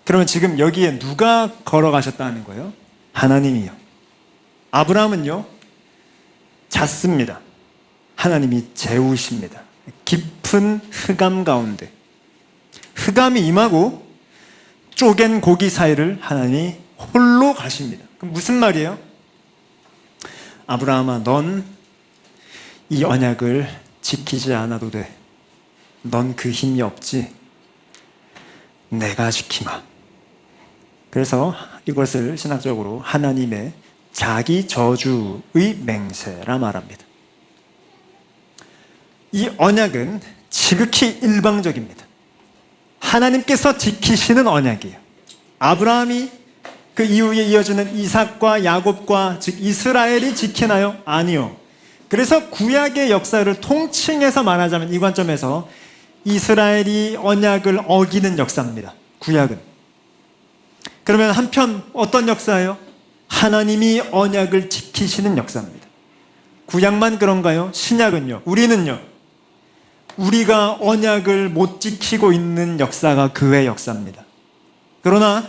그러면 지금 여기에 누가 걸어가셨다는 거예요? 하나님이요. 아브라함은요 잤습니다. 하나님이 재우십니다. 깊은 흑암 가운데 흑암이 임하고 쪼갠 고기 사이를 하나님이 홀로 가십니다. 그럼 무슨 말이에요? 아브라함아 넌 이 언약을 지키지 않아도 돼. 넌 그 힘이 없지. 내가 지키마. 그래서 이것을 신학적으로 하나님의 자기 저주의 맹세라 말합니다. 이 언약은 지극히 일방적입니다. 하나님께서 지키시는 언약이에요. 아브라함이 그 이후에 이어지는 이삭과 야곱과 즉 이스라엘이 지키나요? 아니요. 그래서 구약의 역사를 통칭해서 말하자면 이 관점에서 이스라엘이 언약을 어기는 역사입니다. 구약은. 그러면 한편 어떤 역사예요? 하나님이 언약을 지키시는 역사입니다. 구약만 그런가요? 신약은요? 우리는요? 우리가 언약을 못 지키고 있는 역사가 그의 역사입니다. 그러나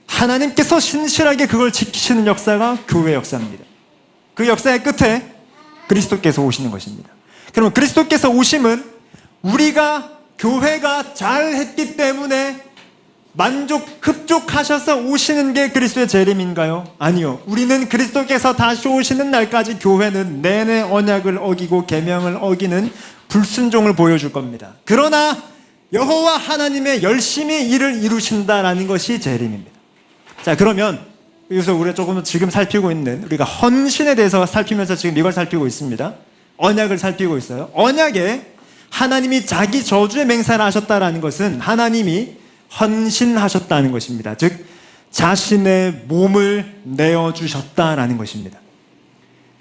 하나님께서 신실하게 그걸 지키시는 역사가 교회의 역사입니다. 그 역사의 끝에 그리스도께서 오시는 것입니다. 그러면 그리스도께서 오심은 우리가 교회가 잘했기 때문에 흡족하셔서 오시는 게 그리스도의 재림인가요? 아니요. 우리는 그리스도께서 다시 오시는 날까지 교회는 내내 언약을 어기고 계명을 어기는 불순종을 보여줄 겁니다. 그러나 여호와 하나님의 열심히 일을 이루신다라는 것이 재림입니다. 자, 그러면 여기서 우리가 조금 지금 살피고 있는 우리가 헌신에 대해서 살피면서 지금 이걸 살피고 있습니다. 언약을 살피고 있어요. 언약에 하나님이 자기 저주의 맹세를 하셨다라는 것은 하나님이 헌신하셨다는 것입니다. 즉 자신의 몸을 내어주셨다라는 것입니다.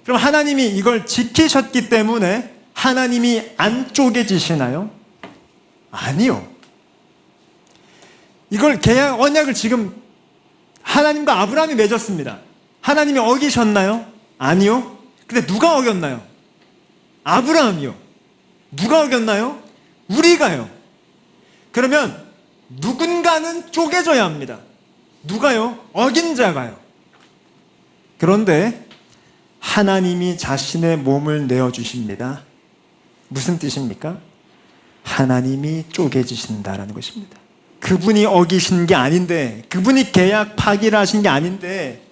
그럼 하나님이 이걸 지키셨기 때문에 하나님이 안 쪼개지시나요? 아니요. 이걸 언약을 지금 하나님과 아브라함이 맺었습니다. 하나님이 어기셨나요? 아니요. 근데 누가 어겼나요? 아브라함이요. 누가 어겼나요? 우리가요. 그러면 누군가는 쪼개져야 합니다. 누가요? 어긴 자가요. 그런데 하나님이 자신의 몸을 내어주십니다. 무슨 뜻입니까? 하나님이 쪼개지신다라는 것입니다. 그분이 어기신 게 아닌데, 그분이 계약 파기를 하신 게 아닌데,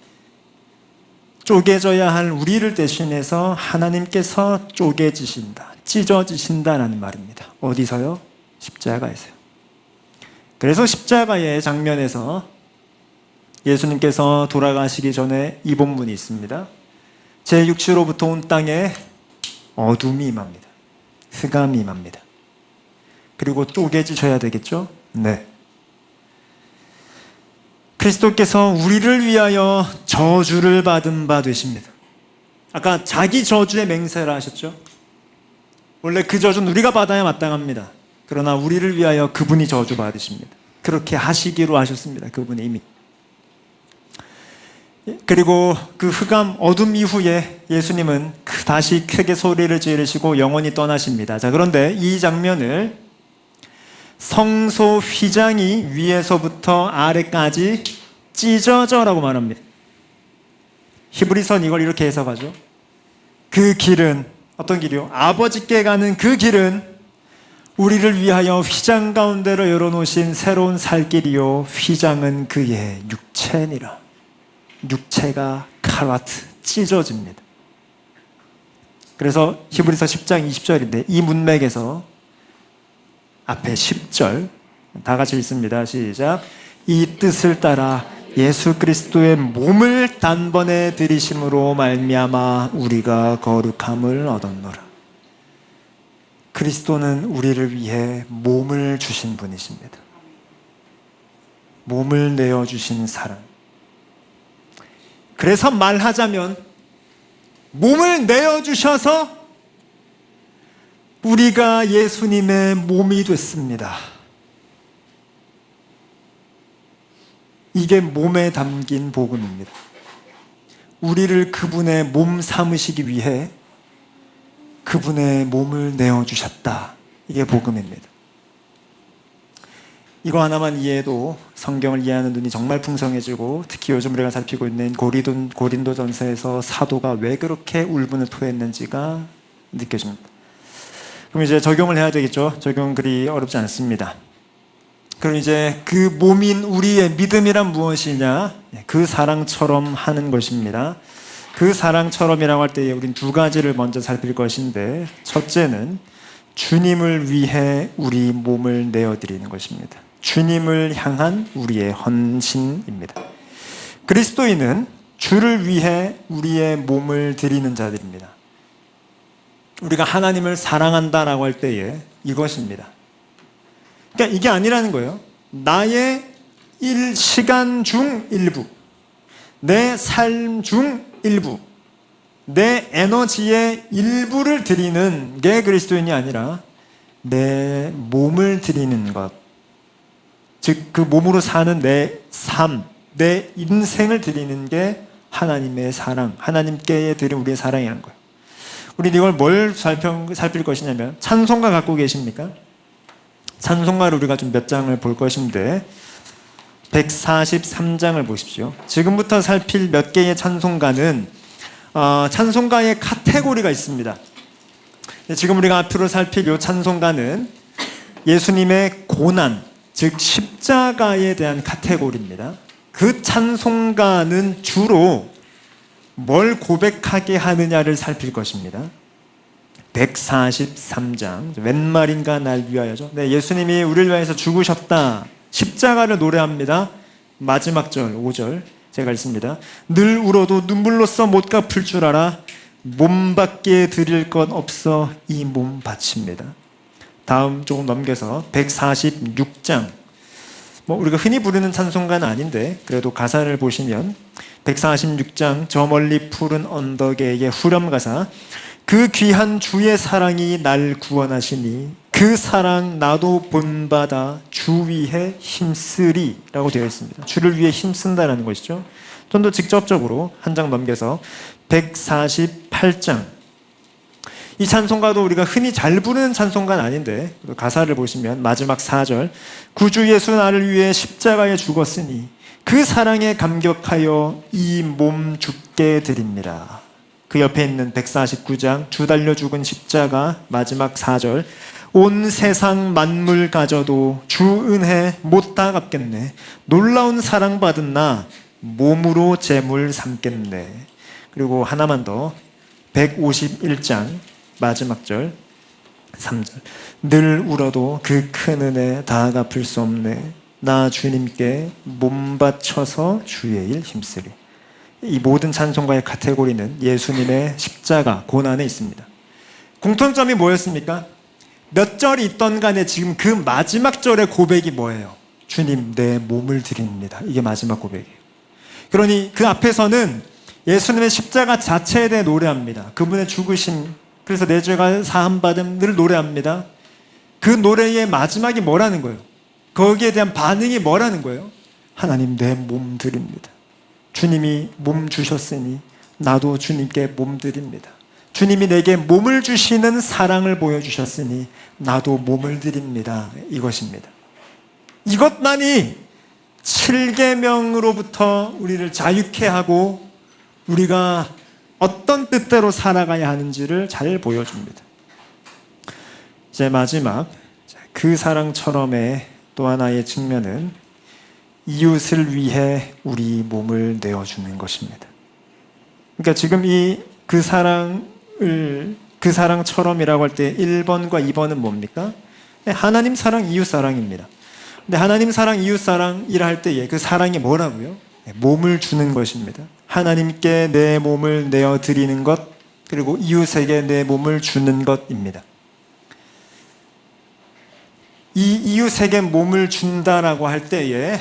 쪼개져야 할 우리를 대신해서 하나님께서 쪼개지신다, 찢어지신다라는 말입니다. 어디서요? 십자가에서요. 그래서 십자가의 장면에서 예수님께서 돌아가시기 전에 이 본문이 있습니다. 제 육체로부터 온 땅에 어둠이 임합니다. 흑암이 임합니다. 그리고 쪼개지셔야 되겠죠? 네. 그리스도께서 우리를 위하여 저주를 받은 바 되십니다. 아까 자기 저주의 맹세를 하셨죠? 원래 그 저주는 우리가 받아야 마땅합니다. 그러나 우리를 위하여 그분이 저주 받으십니다. 그렇게 하시기로 하셨습니다. 그분이 이미. 그리고 그 흑암 어둠 이후에 예수님은 다시 크게 소리를 지르시고 영원히 떠나십니다. 자, 그런데 이 장면을 성소 휘장이 위에서부터 아래까지 찢어져라고 말합니다. 히브리서는 이걸 이렇게 해석하죠. 그 길은 어떤 길이요? 아버지께 가는 그 길은 우리를 위하여 휘장 가운데로 열어놓으신 새로운 살 길이요, 휘장은 그의 육체니라. 육체가 카라트 찢어집니다. 그래서 히브리서 10장 20절인데 이 문맥에서 앞에 10절 다 같이 읽습니다. 시작. 이 뜻을 따라 예수 그리스도의 몸을 단번에 들이심으로 말미암아 우리가 거룩함을 얻었노라. 그리스도는 우리를 위해 몸을 주신 분이십니다. 몸을 내어주신 사랑. 그래서 말하자면 몸을 내어주셔서 우리가 예수님의 몸이 됐습니다. 이게 몸에 담긴 복음입니다. 우리를 그분의 몸 삼으시기 위해 그분의 몸을 내어주셨다. 이게 복음입니다. 이거 하나만 이해해도 성경을 이해하는 눈이 정말 풍성해지고, 특히 요즘 우리가 살피고 있는 고린도전서에서 사도가 왜 그렇게 울분을 토했는지가 느껴집니다. 그럼 이제 적용을 해야 되겠죠. 적용은 그리 어렵지 않습니다. 그럼 이제 그 몸인 우리의 믿음이란 무엇이냐? 그 사랑처럼 하는 것입니다. 그 사랑처럼이라고 할 때 우린 두 가지를 먼저 살필 것인데, 첫째는 주님을 위해 우리 몸을 내어드리는 것입니다. 주님을 향한 우리의 헌신입니다. 그리스도인은 주를 위해 우리의 몸을 드리는 자들입니다. 우리가 하나님을 사랑한다라고 할 때에 이것입니다. 그러니까 이게 아니라는 거예요. 나의 시간 중 일부, 내 삶 중 일부, 내 에너지의 일부를 드리는 게 그리스도인이 아니라 내 몸을 드리는 것, 즉 그 몸으로 사는 내 삶, 내 인생을 드리는 게 하나님의 사랑, 하나님께 드린 우리의 사랑이라는 거예요. 우리 이걸 뭘 살필 것이냐면, 찬송가 갖고 계십니까? 찬송가를 우리가 좀 몇 장을 볼 것인데 143장을 보십시오. 지금부터 살필 몇 개의 찬송가는 찬송가의 카테고리가 있습니다. 지금 우리가 앞으로 살필 이 찬송가는 예수님의 고난, 즉 십자가에 대한 카테고리입니다. 그 찬송가는 주로 뭘 고백하게 하느냐를 살필 것입니다. 143장, 웬 말인가 날 위하여죠. 네, 예수님이 우리를 위해서 죽으셨다, 십자가를 노래합니다. 마지막 절 5절 제가 읽습니다. 늘 울어도 눈물로써 못 갚을 줄 알아 몸밖에 드릴 것 없어 이 몸 바칩니다. 다음 조금 넘겨서 146장, 우리가 흔히 부르는 찬송가는 아닌데 그래도 가사를 보시면 146장 저 멀리 푸른 언덕에의 후렴 가사, 그 귀한 주의 사랑이 날 구원하시니 그 사랑 나도 본받아 주 위에 힘쓰리 라고 되어 있습니다. 주를 위해 힘쓴다라는 것이죠. 좀 더 직접적으로 한 장 넘겨서 148장, 이 찬송가도 우리가 흔히 잘 부르는 찬송가는 아닌데 가사를 보시면 마지막 4절 구주 예수 나를 위해 십자가에 죽었으니 그 사랑에 감격하여 이 몸 죽게 드립니다. 그 옆에 있는 149장 주 달려 죽은 십자가 마지막 4절 온 세상 만물 가져도 주 은혜 못 다 갚겠네. 놀라운 사랑받은 나 몸으로 재물 삼겠네. 그리고 하나만 더 151장 마지막 절 3절 늘 울어도 그 큰 은혜 다 갚을 수 없네. 나 주님께 몸 바쳐서 주의 일 힘쓰리. 이 모든 찬송가의 카테고리는 예수님의 십자가 고난에 있습니다. 공통점이 뭐였습니까? 몇 절이 있던 간에 지금 그 마지막 절의 고백이 뭐예요? 주님 내 몸을 드립니다. 이게 마지막 고백이에요. 그러니 그 앞에서는 예수님의 십자가 자체에 대해 노래합니다. 그분의 죽으심, 그래서 내 죄가 사함받음 늘 노래합니다. 그 노래의 마지막이 뭐라는 거예요? 거기에 대한 반응이 뭐라는 거예요? 하나님 내 몸 드립니다. 주님이 몸 주셨으니 나도 주님께 몸 드립니다. 주님이 내게 몸을 주시는 사랑을 보여주셨으니 나도 몸을 드립니다. 이것입니다. 이것만이 7계명으로부터 우리를 자유케 하고 우리가 어떤 뜻대로 살아가야 하는지를 잘 보여줍니다. 이제 마지막 그 사랑처럼의 또 하나의 측면은 이웃을 위해 우리 몸을 내어주는 것입니다. 그러니까 지금 그 사랑처럼이라고 할 때 1번과 2번은 뭡니까? 하나님 사랑, 이웃 사랑입니다. 근데 하나님 사랑, 이웃 사랑이라 할 때에 그 사랑이 뭐라고요? 몸을 주는 것입니다. 하나님께 내 몸을 내어 드리는 것, 그리고 이웃에게 내 몸을 주는 것입니다. 이 이웃에게 몸을 준다라고 할 때에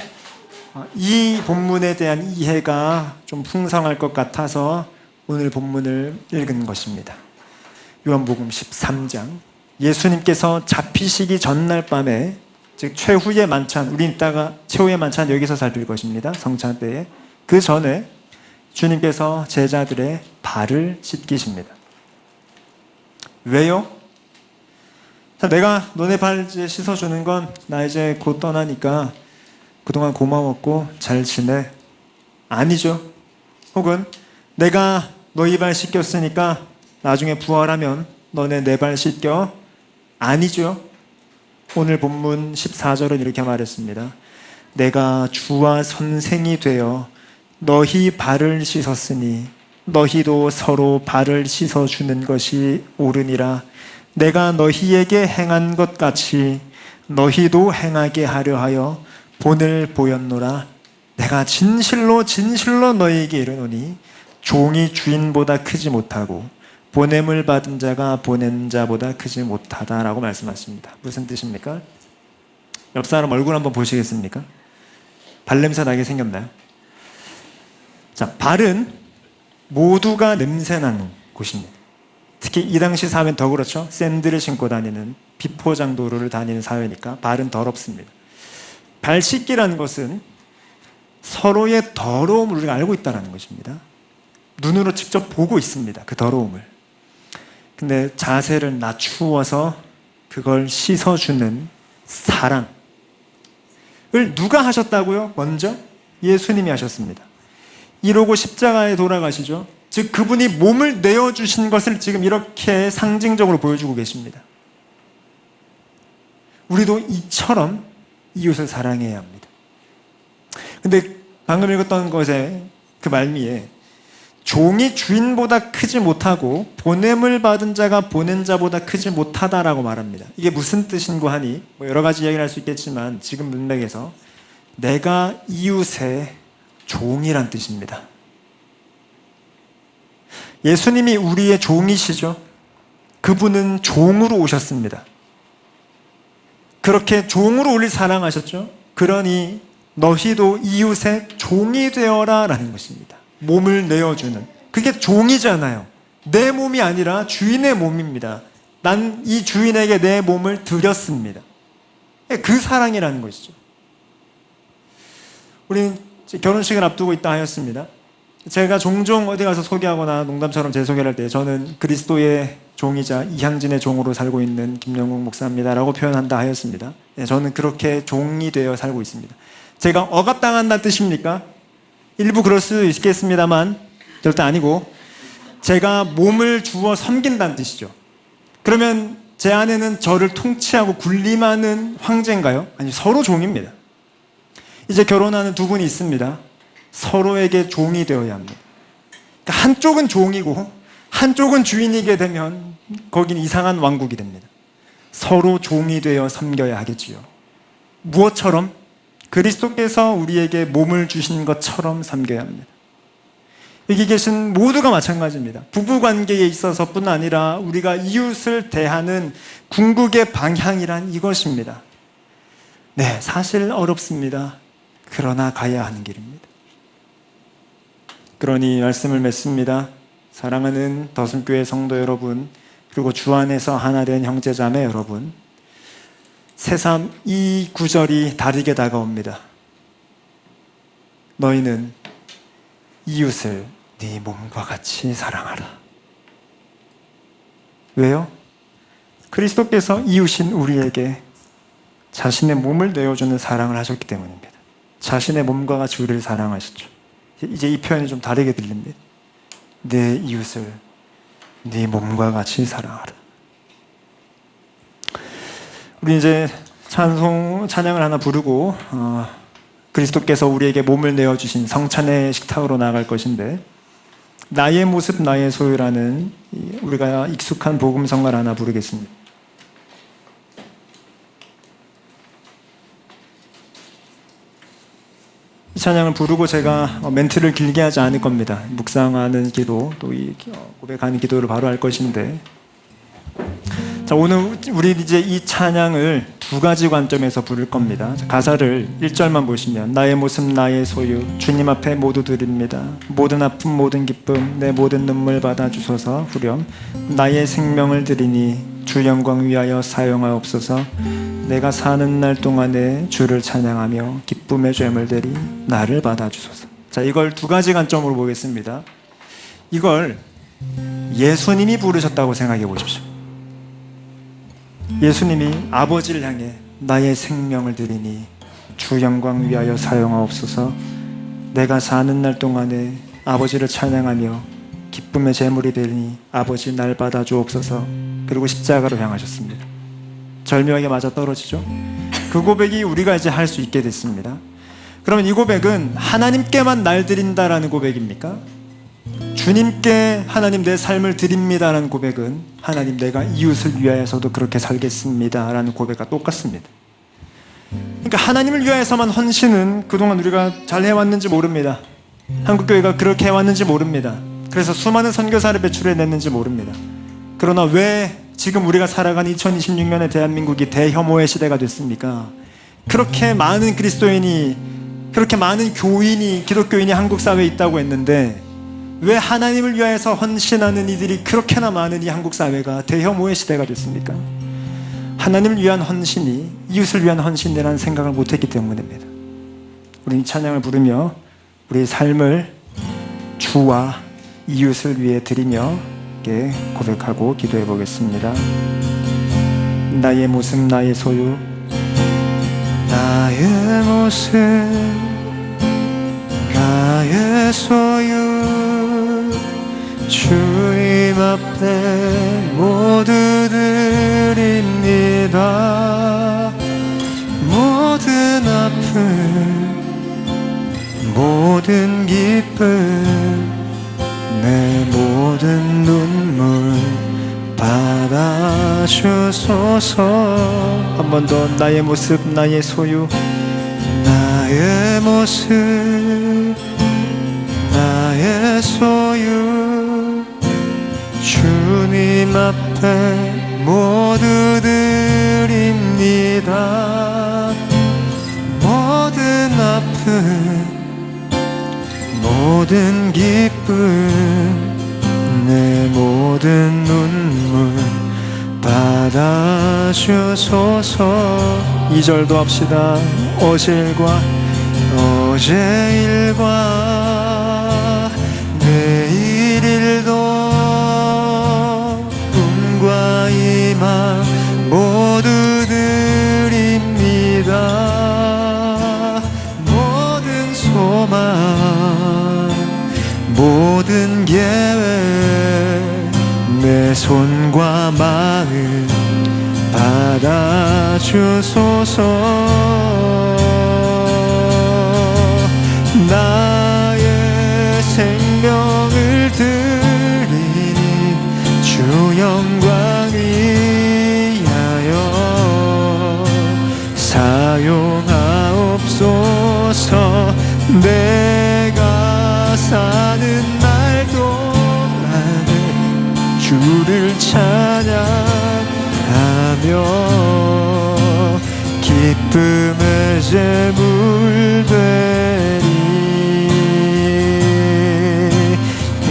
이 본문에 대한 이해가 좀 풍성할 것 같아서 오늘 본문을 읽은 것입니다. 요한복음 13장 예수님께서 잡히시기 전날 밤에 즉 최후의 만찬, 우리 이따가 최후의 만찬 여기서 살필 것입니다. 성찬 때에 그 전에 주님께서 제자들의 발을 씻기십니다. 왜요? 자, 내가 너네 발 이제 씻어주는 건 나 이제 곧 떠나니까 그동안 고마웠고 잘 지내? 아니죠. 혹은 내가 너희 발 씻겼으니까 나중에 부활하면 너네 내 발 씻겨? 아니죠. 오늘 본문 14절은 이렇게 말했습니다. 내가 주와 선생이 되어 너희 발을 씻었으니 너희도 서로 발을 씻어주는 것이 옳으니라. 내가 너희에게 행한 것 같이 너희도 행하게 하려 하여 본을 보였노라. 내가 진실로 진실로 너희에게 이르노니 종이 주인보다 크지 못하고 보냄을 받은 자가 보낸 자보다 크지 못하다라고 말씀하십니다. 무슨 뜻입니까? 옆 사람 얼굴 한번 보시겠습니까? 발냄새 나게 생겼나요? 자, 발은 모두가 냄새나는 곳입니다. 특히 이 당시 사회는 더 그렇죠. 샌들을 신고 다니는 비포장도로를 다니는 사회니까 발은 더럽습니다. 발 씻기라는 것은 서로의 더러움을 우리가 알고 있다는 것입니다. 눈으로 직접 보고 있습니다. 그 더러움을. 근데 자세를 낮추어서 그걸 씻어주는 사랑을 누가 하셨다고요? 먼저 예수님이 하셨습니다. 이러고 십자가에 돌아가시죠. 즉 그분이 몸을 내어주신 것을 지금 이렇게 상징적으로 보여주고 계십니다. 우리도 이처럼 이웃을 사랑해야 합니다. 근데 방금 읽었던 것에 그 말미에 종이 주인보다 크지 못하고 보냄을 받은 자가 보낸 자보다 크지 못하다라고 말합니다. 이게 무슨 뜻인고 하니 여러 가지 이야기를 할 수 있겠지만 지금 문맥에서 내가 이웃의 종이란 뜻입니다. 예수님이 우리의 종이시죠. 그분은 종으로 오셨습니다. 그렇게 종으로 우리를 사랑하셨죠. 그러니 너희도 이웃의 종이 되어라 라는 것입니다. 몸을 내어주는, 그게 종이잖아요. 내 몸이 아니라 주인의 몸입니다. 난 이 주인에게 내 몸을 드렸습니다. 그 사랑이라는 것이죠. 우리는 결혼식을 앞두고 있다 하였습니다. 제가 종종 어디 가서 소개하거나 농담처럼 제 소개를 할 때 저는 그리스도의 종이자 이향진의 종으로 살고 있는 김영국 목사입니다라고 표현한다 하였습니다. 네, 저는 그렇게 종이 되어 살고 있습니다. 제가 억압당한다는 뜻입니까? 일부 그럴 수 있겠습니다만 절대 아니고 제가 몸을 주어 섬긴다는 뜻이죠. 그러면 제 아내는 저를 통치하고 군림하는 황제인가요? 아니, 서로 종입니다. 이제 결혼하는 두 분이 있습니다. 서로에게 종이 되어야 합니다. 그러니까 한쪽은 종이고 한쪽은 주인이게 되면 거긴 이상한 왕국이 됩니다. 서로 종이 되어 섬겨야 하겠지요. 무엇처럼? 그리스도께서 우리에게 몸을 주신 것처럼 섬겨야 합니다. 여기 계신 모두가 마찬가지입니다. 부부관계에 있어서뿐 아니라 우리가 이웃을 대하는 궁극의 방향이란 이것입니다. 네, 사실 어렵습니다. 그러나 가야 하는 길입니다. 그러니 말씀을 맺습니다. 사랑하는 더순교회 성도 여러분, 그리고 주 안에서 하나 된 형제자매 여러분, 새삼 이 구절이 다르게 다가옵니다. 너희는 이웃을 네 몸과 같이 사랑하라. 왜요? 그리스도께서 이웃인 우리에게 자신의 몸을 내어주는 사랑을 하셨기 때문입니다. 자신의 몸과 같이 우리를 사랑하셨죠. 이제 이 표현이 좀 다르게 들립니다. 내 이웃을 네 몸과 같이 사랑하라. 우리 이제 찬양을 하나 부르고 그리스도께서 우리에게 몸을 내어주신 성찬의 식탁으로 나아갈 것인데, 나의 모습 나의 소유라는 우리가 익숙한 복음성가를 하나 부르겠습니다. 이 찬양을 부르고 제가 멘트를 길게 하지 않을 겁니다. 묵상하는 기도, 또 이 고백하는 기도를 바로 할 것인데, 자, 오늘 우리 이제 이 찬양을 두 가지 관점에서 부를 겁니다. 가사를 1절만 보시면, 나의 모습 나의 소유 주님 앞에 모두 드립니다. 모든 아픔 모든 기쁨 내 모든 눈물 받아주소서. 후렴, 나의 생명을 드리니 주 영광 위하여 사용하옵소서. 내가 사는 날 동안에 주를 찬양하며 기쁨의 죄물 대리 나를 받아주소서. 자, 이걸 두 가지 관점으로 보겠습니다. 이걸 예수님이 부르셨다고 생각해 보십시오. 예수님이 아버지를 향해 나의 생명을 드리니 주 영광 위하여 사용하옵소서. 내가 사는 날 동안에 아버지를 찬양하며 기쁨의 제물이 되니 아버지 날 받아주옵소서. 그리고 십자가로 향하셨습니다. 절묘하게 맞아 떨어지죠. 그 고백이 우리가 이제 할 수 있게 됐습니다. 그러면 이 고백은 하나님께만 날 드린다라는 고백입니까? 주님께 하나님 내 삶을 드립니다라는 고백은 하나님 내가 이웃을 위하여서도 그렇게 살겠습니다라는 고백과 똑같습니다. 그러니까 하나님을 위하여서만 헌신은 그동안 우리가 잘 해왔는지 모릅니다. 한국교회가 그렇게 해왔는지 모릅니다. 그래서 수많은 선교사를 배출해냈는지 모릅니다. 그러나 왜 지금 우리가 살아가는 2026년의 대한민국이 대혐오의 시대가 됐습니까? 그렇게 많은 그리스도인이, 그렇게 많은 교인이, 기독교인이 한국 사회에 있다고 했는데 왜 하나님을 위하여서 헌신하는 이들이 그렇게나 많은 이 한국 사회가 대혐오의 시대가 됐습니까? 하나님을 위한 헌신이 이웃을 위한 헌신이라는 생각을 못했기 때문입니다. 우리 이 찬양을 부르며 우리의 삶을 주와 이웃을 위해 드리며 고백하고 기도해 보겠습니다. 나의 모습 나의 소유 나의 모습 나의 소유 주님 앞에 모두 드립니다. 모든 아픔 모든 기쁨 내 모든 눈물 받아주소서. 한 번 더. 나의 모습 나의 소유 나의 모습 나의 소유 주님 앞에 모두 드립니다. 모든 아픔 모든 기쁨 내 모든 눈물 받아주소서. 2절도 합시다. 어제 일과 받아주소서. 나의 생명을 드리니 주 영광 위하여 사용하옵소서. 내가 사는 날 동안에 주를 찬양하며 기쁨의 제물 되리.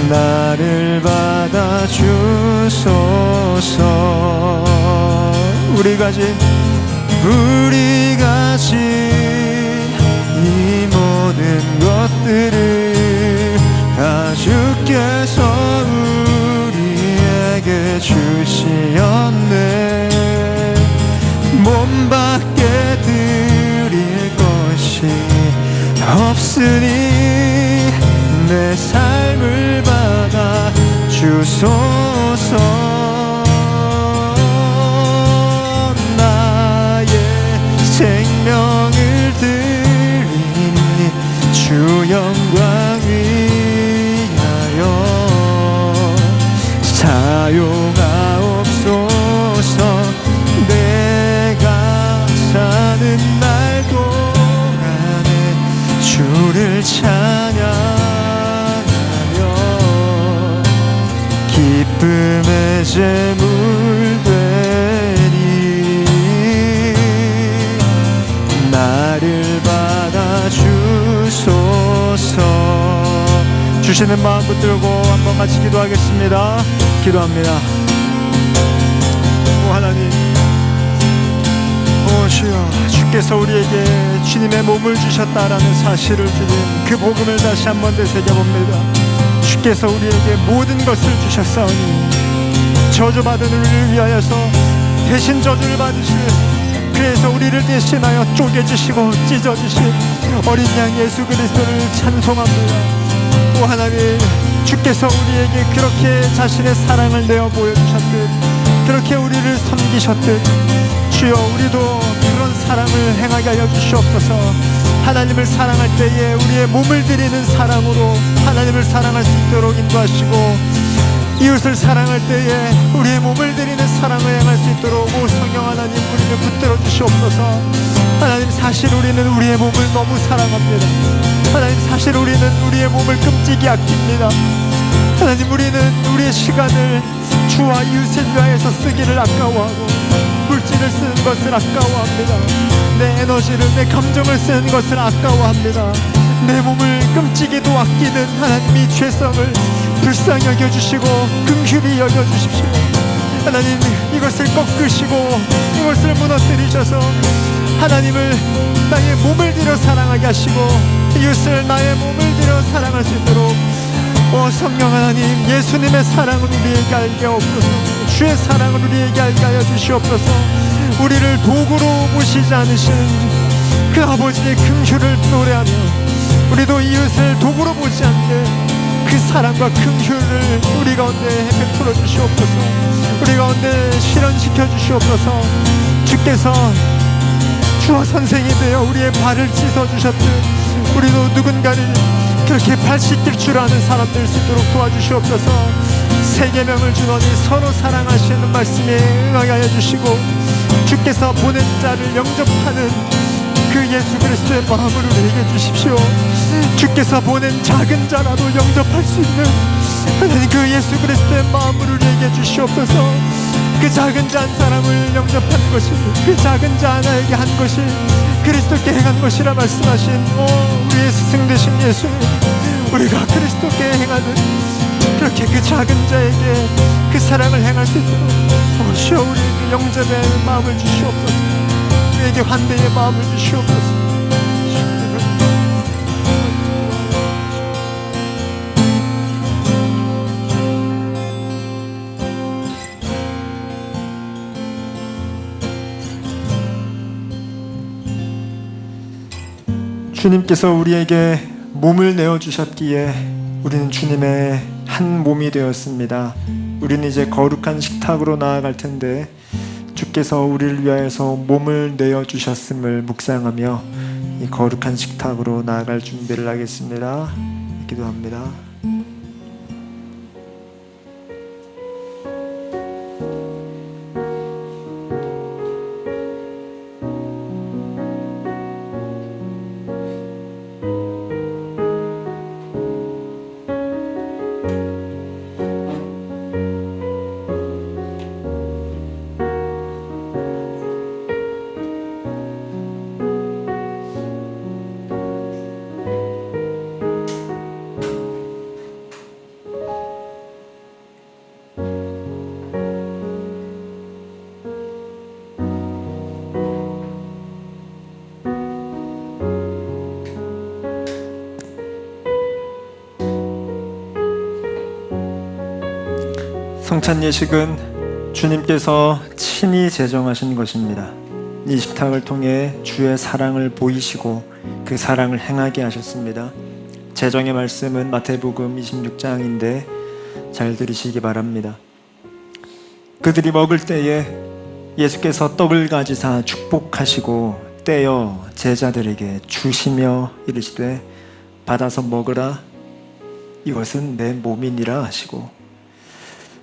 나를 받아주소서. 우리 가진 이 모든 것들을 다 주께서 우리에게 주시었네. 몸 밖에 드릴 것이 없으니 내 삶을 받아 주소서. 생명을 드리니 주 영광 위하여 사용하옵소서. 내가 사는 날 동안에 주를 찬양하며 기쁨의 제물 나를 받아주소서. 주시는 마음 붙들고 한번 같이 기도하겠습니다. 기도합니다. 오 하나님, 오 주여, 주께서 우리에게 주님의 몸을 주셨다라는 사실을 주님, 그 복음을 다시 한번 되새겨봅니다. 주께서 우리에게 모든 것을 주셨사오니 저주받은 우리를 위하여서 대신 저주를 받으실, 그래서 우리를 대신하여 쪼개주시고 찢어주신 어린 양 예수 그리스도를 찬송합니다. 오 하나님, 주께서 우리에게 그렇게 자신의 사랑을 내어 보여주셨듯, 그렇게 우리를 섬기셨듯, 주여 우리도 그런 사랑을 행하게 하여 주시옵소서. 하나님을 사랑할 때에 우리의 몸을 드리는 사랑으로 하나님을 사랑할 수 있도록 인도하시고, 이웃을 사랑할 때에 우리의 몸을 드리는 사랑을 행할 수 있도록 오 성령 하나님 우리를 붙들어 주시옵소서. 하나님, 사실 우리는 우리의 몸을 너무 사랑합니다. 하나님, 사실 우리는 우리의 몸을 끔찍이 아낍니다. 하나님, 우리는 우리의 시간을 주와 이웃을 위하여서 쓰기를 아까워하고 물질을 쓰는 것을 아까워합니다. 내 에너지를, 내 감정을 쓰는 것을 아까워합니다. 내 몸을 끔찍이도 아끼는 하나님이 죄성을 불쌍히 여겨주시고 긍휼히 여겨주십시오. 하나님, 이것을 꺾으시고 이것을 무너뜨리셔서 하나님을 나의 몸을 들여 사랑하게 하시고 이웃을 나의 몸을 들여 사랑할 수 있도록 오 성령 하나님, 예수님의 사랑을 우리에게 알게 하옵소서. 주의 사랑을 우리에게 알게 하여 주시옵소서. 우리를 도구로 보시지 않으시는 그 아버지의 긍휼을 노래하며 우리도 이웃을 도구로 보지 않게 그 사랑과 긍휼을 우리 가운데 베풀어 주시옵소서. 우리 가운데 실현시켜 주시옵소서. 주께서 주와 선생이 되어 우리의 발을 씻어 주셨듯 우리도 누군가를 그렇게 발 씻길 줄 아는 사람 될 수 있도록 도와주시옵소서. 세 계명을 주노니 서로 사랑하시는 말씀에 응하게 하여 주시고 주께서 보낸 자를 영접하는 그 예수 그리스도의 마음을 우리에게 주십시오. 주께서 보낸 작은 자라도 영접할 수 있는 하나님 그 예수 그리스도의 마음을 우리에게 주시옵소서. 그 작은 자 한 사람을 영접한 것이, 그 작은 자 하나에게 한 것이 그리스도께 행한 것이라 말씀하신 우리의 스승 되신 예수님, 우리가 그리스도께 행하는 그렇게 그 작은 자에게 그 사랑을 행할 수 있도록 주여 우리에게 영접의 마음을 주시옵소서. 우리에게 환대의 마음을 주시옵소서. 주님께서 우리에게 몸을 내어주셨기에 우리는 주님의 한 몸이 되었습니다. 우리는 이제 거룩한 식탁으로 나아갈 텐데 주께서 우리를 위하여서 몸을 내어주셨음을 묵상하며 이 거룩한 식탁으로 나아갈 준비를 하겠습니다. 기도합니다. 성찬 예식은 주님께서 친히 제정하신 것입니다. 이 식탁을 통해 주의 사랑을 보이시고 그 사랑을 행하게 하셨습니다. 제정의 말씀은 마태복음 26장인데 잘 들으시기 바랍니다. 그들이 먹을 때에 예수께서 떡을 가지사 축복하시고 떼어 제자들에게 주시며 이르시되 받아서 먹으라, 이것은 내 몸이니라 하시고,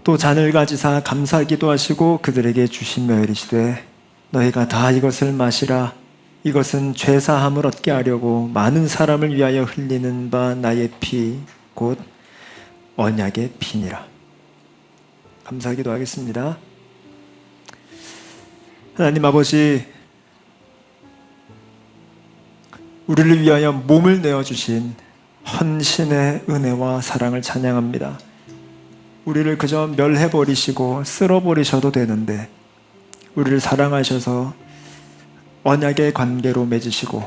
또 잔을 가지사 감사하기도 하시고 그들에게 주시며 이르시되 너희가 다 이것을 마시라, 이것은 죄사함을 얻게 하려고 많은 사람을 위하여 흘리는 바 나의 피 곧 언약의 피니라. 감사하기도 하겠습니다. 하나님 아버지, 우리를 위하여 몸을 내어주신 헌신의 은혜와 사랑을 찬양합니다. 우리를 그저 멸해버리시고 쓸어버리셔도 되는데 우리를 사랑하셔서 언약의 관계로 맺으시고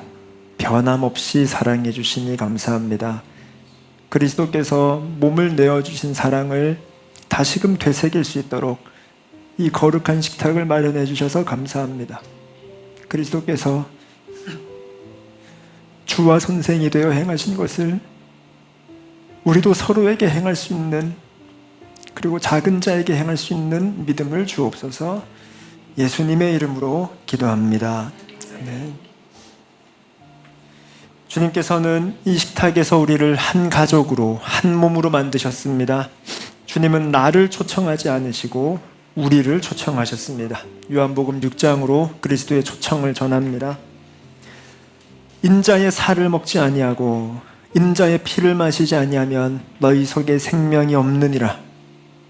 변함없이 사랑해 주시니 감사합니다. 그리스도께서 몸을 내어주신 사랑을 다시금 되새길 수 있도록 이 거룩한 식탁을 마련해 주셔서 감사합니다. 그리스도께서 주와 선생이 되어 행하신 것을 우리도 서로에게 행할 수 있는, 그리고 작은 자에게 행할 수 있는 믿음을 주옵소서. 예수님의 이름으로 기도합니다. 아멘. 주님께서는 이 식탁에서 우리를 한 가족으로, 한 몸으로 만드셨습니다. 주님은 나를 초청하지 않으시고 우리를 초청하셨습니다. 요한복음 6장으로 그리스도의 초청을 전합니다. 인자의 살을 먹지 아니하고 인자의 피를 마시지 아니하면 너희 속에 생명이 없느니라.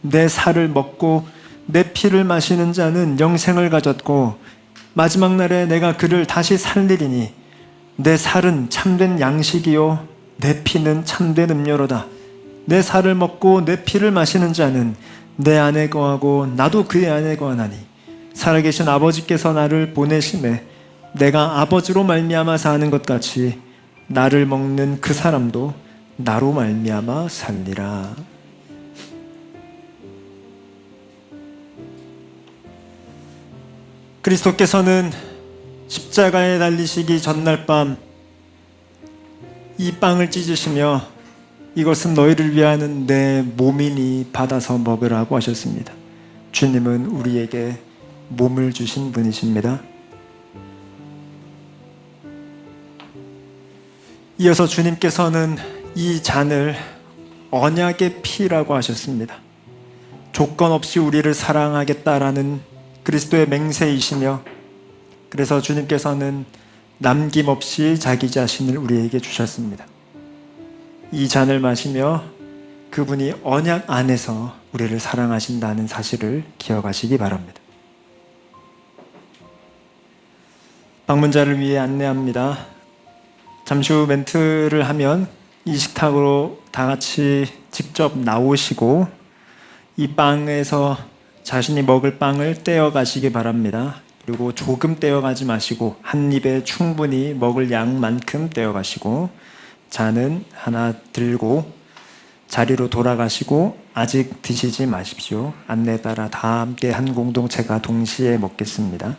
내 살을 먹고 내 피를 마시는 자는 영생을 가졌고 마지막 날에 내가 그를 다시 살리리니 내 살은 참된 양식이요 내 피는 참된 음료로다. 내 살을 먹고 내 피를 마시는 자는 내 안에 거하고 나도 그의 안에 거하나니 살아계신 아버지께서 나를 보내심에 내가 아버지로 말미암아 사는 것 같이 나를 먹는 그 사람도 나로 말미암아 살리라. 그리스도께서는 십자가에 달리시기 전날 밤 이 빵을 찢으시며 이것은 너희를 위하는 내 몸이니 받아서 먹으라고 하셨습니다. 주님은 우리에게 몸을 주신 분이십니다. 이어서 주님께서는 이 잔을 언약의 피라고 하셨습니다. 조건 없이 우리를 사랑하겠다라는 그리스도의 맹세이시며, 그래서 주님께서는 남김없이 자기 자신을 우리에게 주셨습니다. 이 잔을 마시며 그분이 언약 안에서 우리를 사랑하신다는 사실을 기억하시기 바랍니다. 방문자를 위해 안내합니다. 잠시 후 멘트를 하면 이 식탁으로 다 같이 직접 나오시고 이 빵에서 자신이 먹을 빵을 떼어 가시기 바랍니다. 그리고 조금 떼어 가지 마시고 한 입에 충분히 먹을 양만큼 떼어 가시고 잔은 하나 들고 자리로 돌아가시고 아직 드시지 마십시오. 안내에 따라 다 함께 한 공동체가 동시에 먹겠습니다.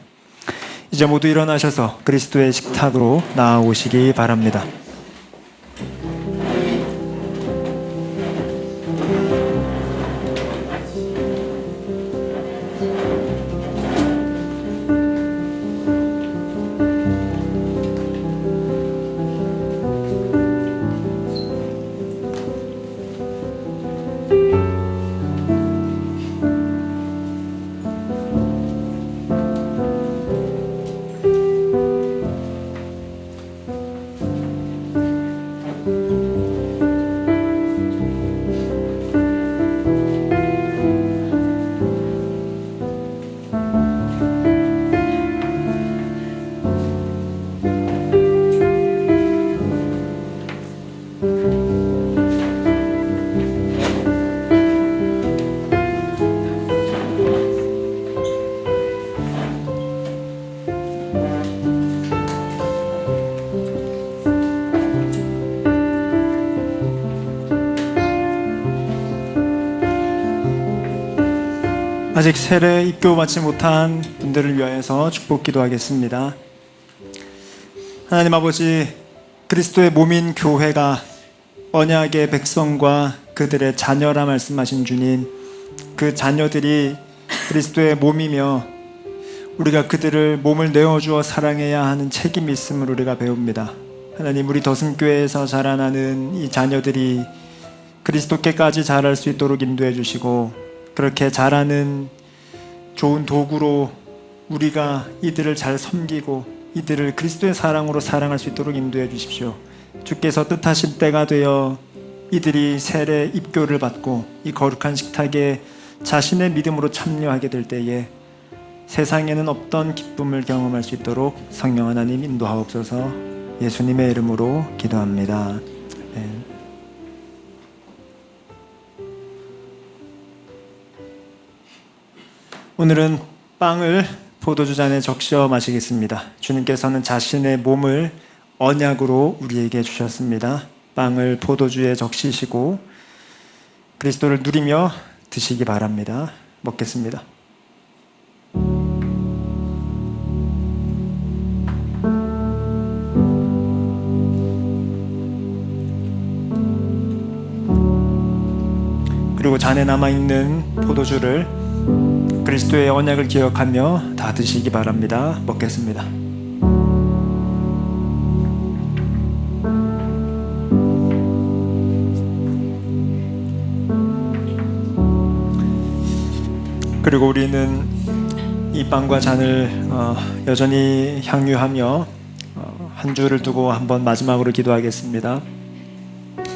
이제 모두 일어나셔서 그리스도의 식탁으로 나아오시기 바랍니다. 아직 세례 입교받지 못한 분들을 위하여서 축복 기도하겠습니다. 하나님 아버지, 그리스도의 몸인 교회가 언약의 백성과 그들의 자녀라 말씀하신 주님, 그 자녀들이 그리스도의 몸이며 우리가 그들을 몸을 내어주어 사랑해야 하는 책임이 있음을 우리가 배웁니다. 하나님, 우리 더슴교회에서 자라나는 이 자녀들이 그리스도께까지 자랄 수 있도록 인도해 주시고, 그렇게 자라는 좋은 도구로 우리가 이들을 잘 섬기고 이들을 그리스도의 사랑으로 사랑할 수 있도록 인도해 주십시오. 주께서 뜻하신 때가 되어 이들이 세례 입교를 받고 이 거룩한 식탁에 자신의 믿음으로 참여하게 될 때에 세상에는 없던 기쁨을 경험할 수 있도록 성령 하나님 인도하옵소서. 예수님의 이름으로 기도합니다. 아멘. 오늘은 빵을 포도주 잔에 적셔 마시겠습니다. 주님께서는 자신의 몸을 언약으로 우리에게 주셨습니다. 빵을 포도주에 적시시고 그리스도를 누리며 드시기 바랍니다. 먹겠습니다. 그리고 잔에 남아있는 포도주를 그리스도의 언약을 기억하며 다 드시기 바랍니다. 먹겠습니다. 그리고 우리는 이 빵과 잔을 여전히 향유하며 한 주를 두고 한번 마지막으로 기도하겠습니다.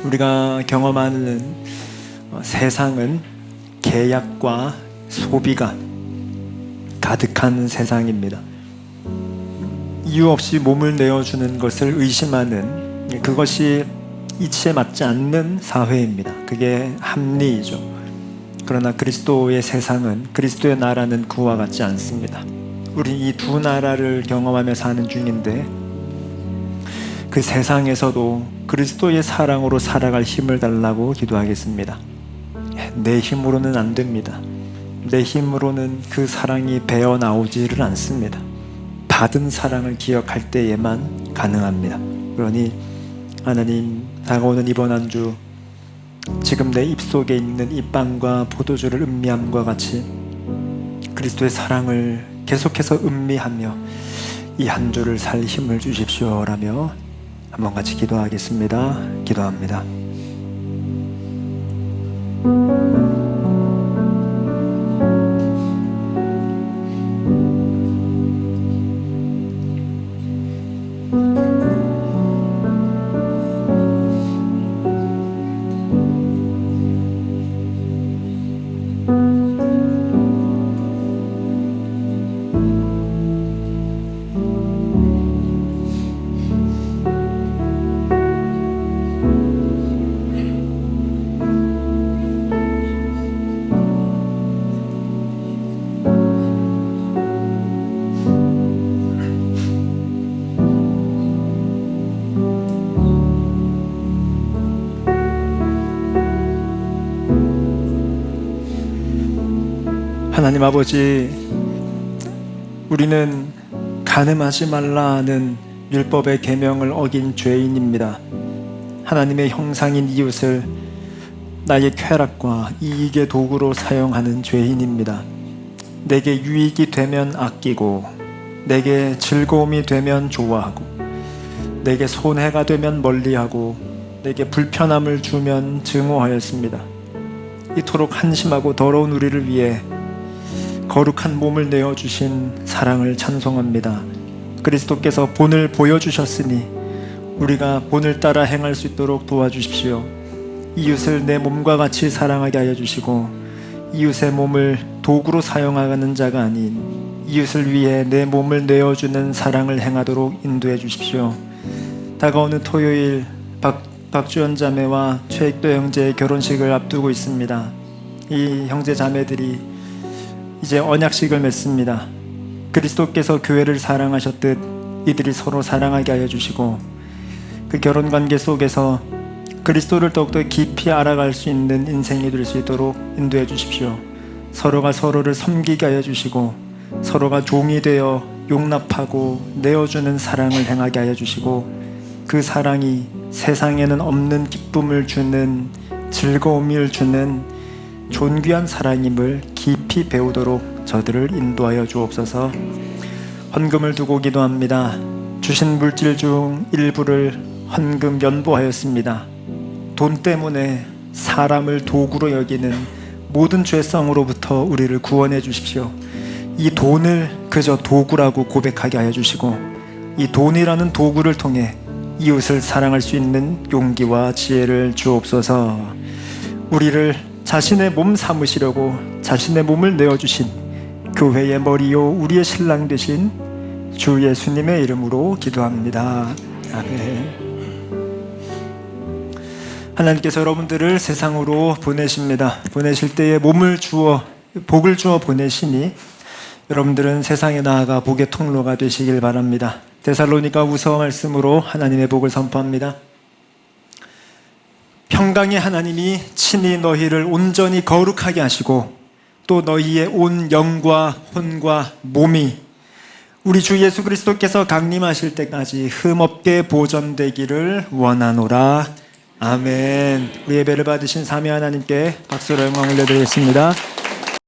우리가 경험하는 세상은 계약과 소비가 가득한 세상입니다. 이유 없이 몸을 내어주는 것을 의심하는, 그것이 이치에 맞지 않는 사회입니다. 그게 합리이죠. 그러나 그리스도의 세상은, 그리스도의 나라는 그와 같지 않습니다. 우리 이 두 나라를 경험하며 사는 중인데, 그 세상에서도 그리스도의 사랑으로 살아갈 힘을 달라고 기도하겠습니다. 내 힘으로는 안 됩니다. 내 힘으로는 그 사랑이 배어 나오지를 않습니다. 받은 사랑을 기억할 때에만 가능합니다. 그러니 하나님, 다가오는 이번 한 주 지금 내 입속에 있는 이 빵과 포도주를 음미함과 같이 그리스도의 사랑을 계속해서 음미하며 이 한 주를 살 힘을 주십시오라며 한번 같이 기도하겠습니다. 기도합니다. 하나님 아버지, 우리는 간음하지 말라는 율법의 계명을 어긴 죄인입니다. 하나님의 형상인 이웃을 나의 쾌락과 이익의 도구로 사용하는 죄인입니다. 내게 유익이 되면 아끼고, 내게 즐거움이 되면 좋아하고, 내게 손해가 되면 멀리하고, 내게 불편함을 주면 증오하였습니다. 이토록 한심하고 더러운 우리를 위해 거룩한 몸을 내어주신 사랑을 찬송합니다. 그리스도께서 본을 보여주셨으니 우리가 본을 따라 행할 수 있도록 도와주십시오. 이웃을 내 몸과 같이 사랑하게 하여 주시고, 이웃의 몸을 도구로 사용하는 자가 아닌 이웃을 위해 내 몸을 내어주는 사랑을 행하도록 인도해 주십시오. 다가오는 토요일 박주연 자매와 최익도 형제의 결혼식을 앞두고 있습니다. 이 형제 자매들이 이제 언약식을 맺습니다. 그리스도께서 교회를 사랑하셨듯 이들이 서로 사랑하게 하여 주시고, 그 결혼관계 속에서 그리스도를 더욱더 깊이 알아갈 수 있는 인생이 될 수 있도록 인도해 주십시오. 서로가 서로를 섬기게 하여 주시고 서로가 종이 되어 용납하고 내어주는 사랑을 행하게 하여 주시고 그 사랑이 세상에는 없는 기쁨을 주는 즐거움을 주는 존귀한 사랑임을 깊이 배우도록 저들을 인도하여 주옵소서. 헌금을 두고 기도합니다. 주신 물질 중 일부를 헌금 연보하였습니다. 돈 때문에 사람을 도구로 여기는 모든 죄성으로부터 우리를 구원해 주십시오. 이 돈을 그저 도구라고 고백하게 하여 주시고 이 돈이라는 도구를 통해 이웃을 사랑할 수 있는 용기와 지혜를 주옵소서. 우리를 자신의 몸 삼으시려고 자신의 몸을 내어주신 교회의 머리요 우리의 신랑 되신 주 예수님의 이름으로 기도합니다. 아멘. 하나님께서 여러분들을 세상으로 보내십니다. 보내실 때에 몸을 주어 복을 주어 보내시니 여러분들은 세상에 나아가 복의 통로가 되시길 바랍니다. 데살로니가 후서 말씀으로 하나님의 복을 선포합니다. 평강의 하나님이 친히 너희를 온전히 거룩하게 하시고 또 너희의 온 영과 혼과 몸이 우리 주 예수 그리스도께서 강림하실 때까지 흠없게 보존되기를 원하노라. 아멘. 우리 예배를 받으신 삼위 하나님께 박수로 영광 올려드리겠습니다.